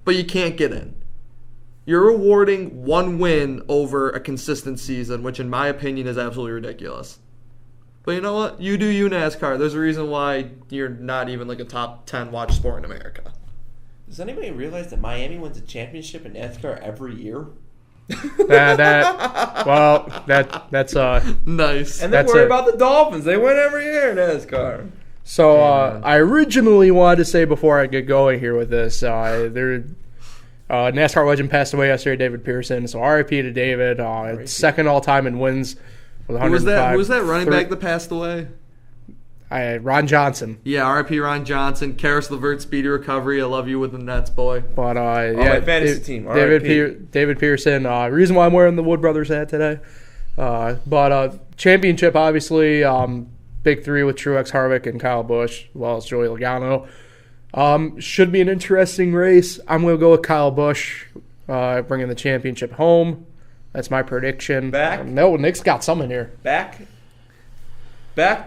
but you can't get in. You're rewarding one win over a consistent season, which in my opinion is absolutely ridiculous. But you know what? You do you, NASCAR. There's a reason why you're not even like a top 10 watch sport in America. Does anybody realize that Miami wins a championship in NASCAR every year? That's Nice. And they That's worry it. about the Dolphins. They win every year in NASCAR. So I originally wanted to say before I get going here with this, NASCAR legend passed away yesterday, David Pearson. So R.I.P. to David. Second all time in wins with 105. Who was that running back that passed away? Ron Johnson. Yeah, R.I.P. Ron Johnson. Karis LeVert, speedy recovery. I love you with the Nets, boy. But my fantasy team. David Pearson. Reason why I'm wearing the Wood Brothers hat today. But championship, obviously, big three with Truex, Harvick, and Kyle Busch, as well as Joey Logano. Should be an interesting race. I'm going to go with Kyle Busch bringing the championship home. That's my prediction. No, Nick's got some in here. Back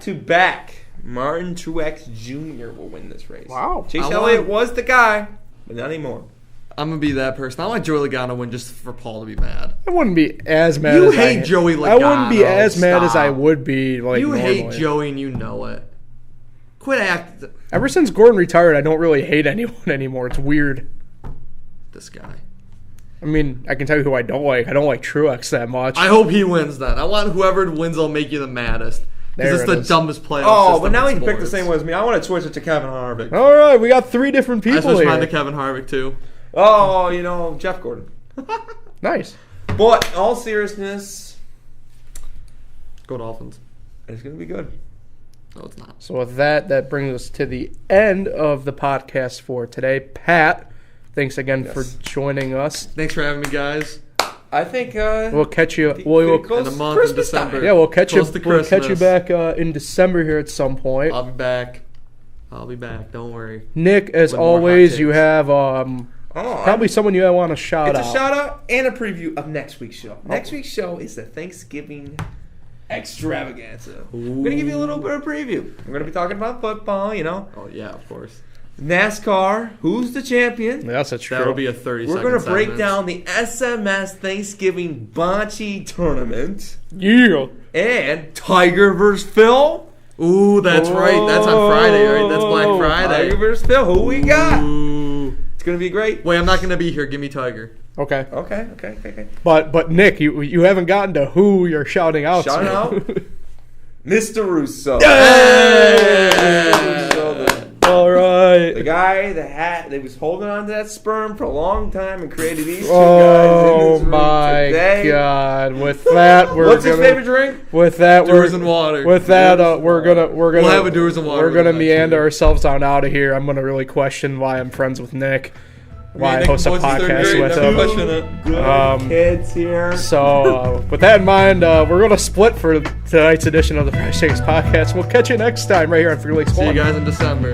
to back. Martin Truex Jr. will win this race. Wow. Chase Elliott was the guy, but not anymore. I'm going to be that person. I want Joey Logano win just for Paul to be mad. I wouldn't be as mad You as hate Joey Logano. I wouldn't be as mad as I Stop. would be like You normally. hate Joey and you know it. Quit acting. Ever since Gordon retired, I don't really hate anyone anymore. It's weird. This guy. I mean, I can tell you who I don't like. I don't like Truex that much. I hope he wins then. I want whoever wins will make you the maddest. Because it's There the it is. dumbest playoff Oh, system but now in he can pick the sports. same way as me. I want to switch it to Kevin Harvick. All right, we got 3 different I people switched mine to here. Kevin Harvick too. Oh, Jeff Gordon. Nice. But in all seriousness, Go Dolphins. it's going to be good. No, it's not. So with that brings us to the end of the podcast for today. Pat, thanks again for joining us. Thanks for having me, guys. I think We'll catch you. close in a month Christmas in December. time. Yeah, we'll catch you. Close to We'll catch you Christmas. back in December here at some point. I'll be back. Don't worry. Nick, as With more hot always, takes. you have Probably someone you want to shout out. It's a shout out and a preview of next week's show. Next week's show is the Thanksgiving extravaganza. We're going to give you a little bit of preview. We're going to be talking about football, Oh, yeah, of course. NASCAR, who's the champion? Yeah, that's true. That'll be a 30 We're going to break down the SMS Thanksgiving Bocce Tournament. Yeah. And Tiger versus Phil. Ooh, that's right. That's on Friday, right? That's Black Friday. Tiger versus Phil. Who we got? Ooh. It's going to be great. Wait, I'm not going to be here. Give me Tiger. Okay. Okay. But Nick, you haven't gotten to who you're shouting out Shout to. out Mr. Russo. Hey! All right. The guy that was holding on to that sperm for a long time and created these two guys Oh in this room my today. God! With that, What's his favorite drink? With that, Doers and water. With that, we're gonna We'll have a Doers and water. We're gonna with that, meander too. ourselves on out of here. I'm gonna really question why I'm friends with Nick. Why I host a podcast with him. Good kids here. So, with that in mind, we're going to split for tonight's edition of the Fresh Takes Podcast. We'll catch you next time right here on Felice. See you guys in December.